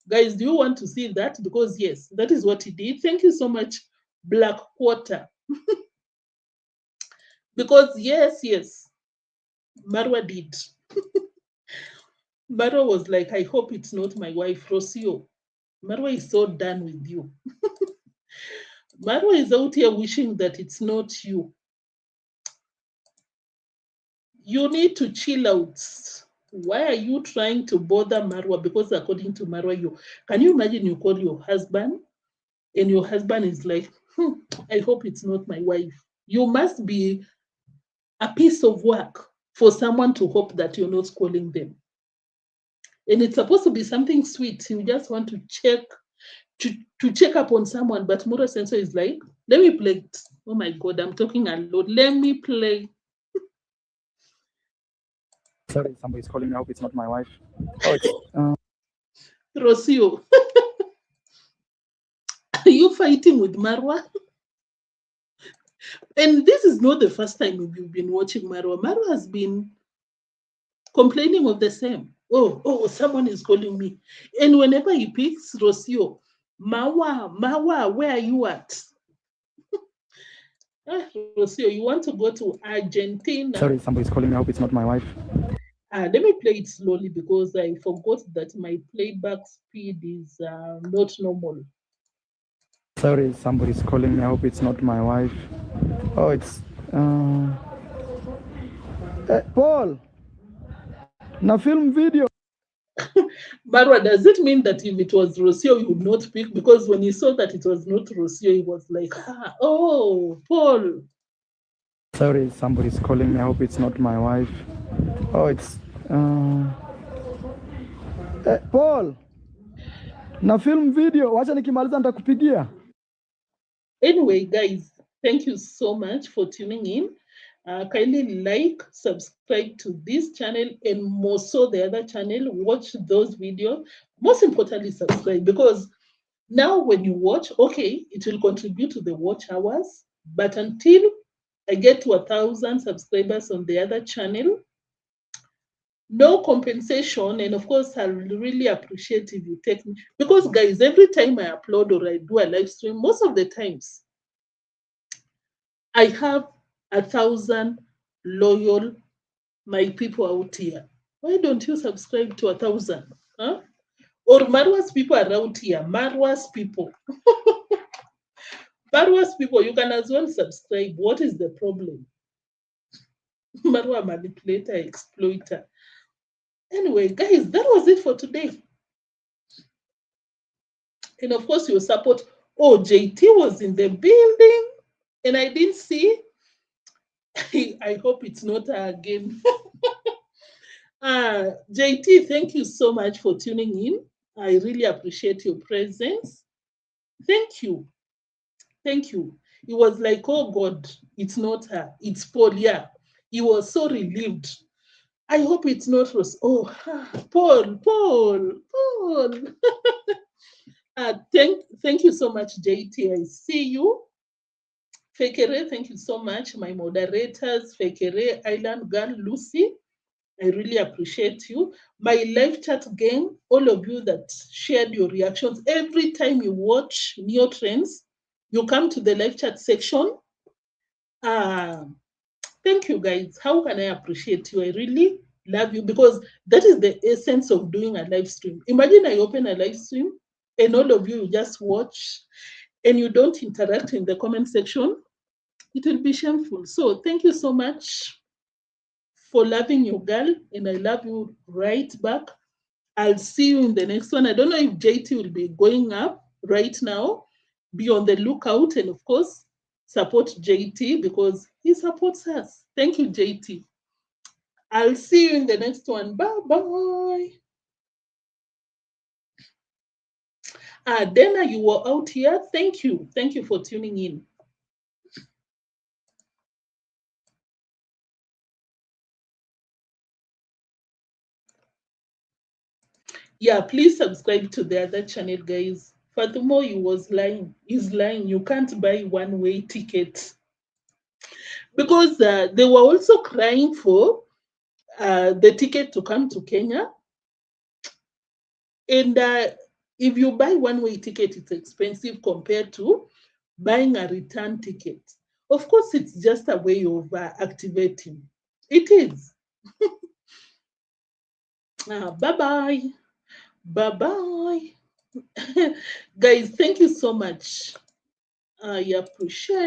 Guys, do you want to see that? Because yes, that is what he did. Thank you so much, Black Quarter. Because yes, Marwa did. Marwa was like, I hope it's not my wife, Rocio. Marwa is so done with you. Marwa is out here wishing that it's not you. You need to chill out. Why are you trying to bother Marwa? Because according to Marwa, can you imagine you call your husband and your husband is like, I hope it's not my wife. You must be a piece of work for someone to hope that you're not calling them. And it's supposed to be something sweet. You just want to check up on someone. But Mura Sensor is like, let me play it. Oh my God, I'm talking a lot. Let me play. Sorry, somebody's calling me. I hope it's not my wife. Oh, it's Rocio. Are you fighting with Marwa? And this is not the first time you've been watching Marwa. Marwa has been complaining of the same. Oh, someone is calling me. And whenever he picks Rocio, Marwa, where are you at? Rocio, you want to go to Argentina? sorry, somebody's calling me. I hope it's not my wife. Let me play it slowly because I forgot that my playback speed is not normal. Sorry, somebody's calling me. I hope it's not my wife. Oh, it's Paul. Na film video. Marwa, does it mean that if it was Rocio, you would not pick? Because when he saw that it was not Rocio, he was like, oh, Paul. Sorry, somebody's calling me. I hope it's not my wife. Oh, it's Paul. Na film video. Wacha nikimaliza nitakupigia. Anyway, guys, thank you so much for tuning in. Kindly like, subscribe to this channel, and more so the other channel. Watch those videos. Most importantly, subscribe, because now when you watch, okay, it will contribute to the watch hours. But until I get to 1,000 subscribers on the other channel, no compensation. And of course, I'll really appreciate if you take me, because guys, every time I upload or I do a live stream, most of the times I have 1,000 loyal my people out here. Why don't you subscribe to 1,000? Huh? Or Marwa's people around here, Marwa's people. Marwa's people, you can as well subscribe. What is the problem? Marwa manipulator, exploiter. Anyway, guys, that was it for today. And of course, your support. Oh, JT was in the building and I didn't see. I hope it's not her again. JT, thank you so much for tuning in. I really appreciate your presence. Thank you. Thank you. It was like, oh God, it's not her, it's Paul. Yeah. He was so relieved. I hope it's not Rose. Oh, Paul. Thank you so much, JT. I see you. Fekere, thank you so much. My moderators, Fekere, Island Girl, Lucy. I really appreciate you. My live chat gang, all of you that shared your reactions. Every time you watch Neotrends, you come to the live chat section. Thank you, guys. How can I appreciate you? I really love you, because that is the essence of doing a live stream. Imagine I open a live stream and all of you just watch and you don't interact in the comment section. It will be shameful. So thank you so much for loving your girl, and I love you right back. I'll see you in the next one. I don't know if JT will be going up right now. Be on the lookout, and of course, support JT because he supports us. Thank you, JT. I'll see you in the next one. Bye-bye. Dana, you were out here. Thank you. Thank you for tuning in. Yeah, please subscribe to the other channel, guys. Furthermore, he was lying. He's lying. You can't buy one-way ticket. Because they were also crying for the ticket to come to Kenya. And if you buy one-way ticket, it's expensive compared to buying a return ticket. Of course, it's just a way of activating. It is. Bye-bye. Bye-bye. Guys, thank you so much. I appreciate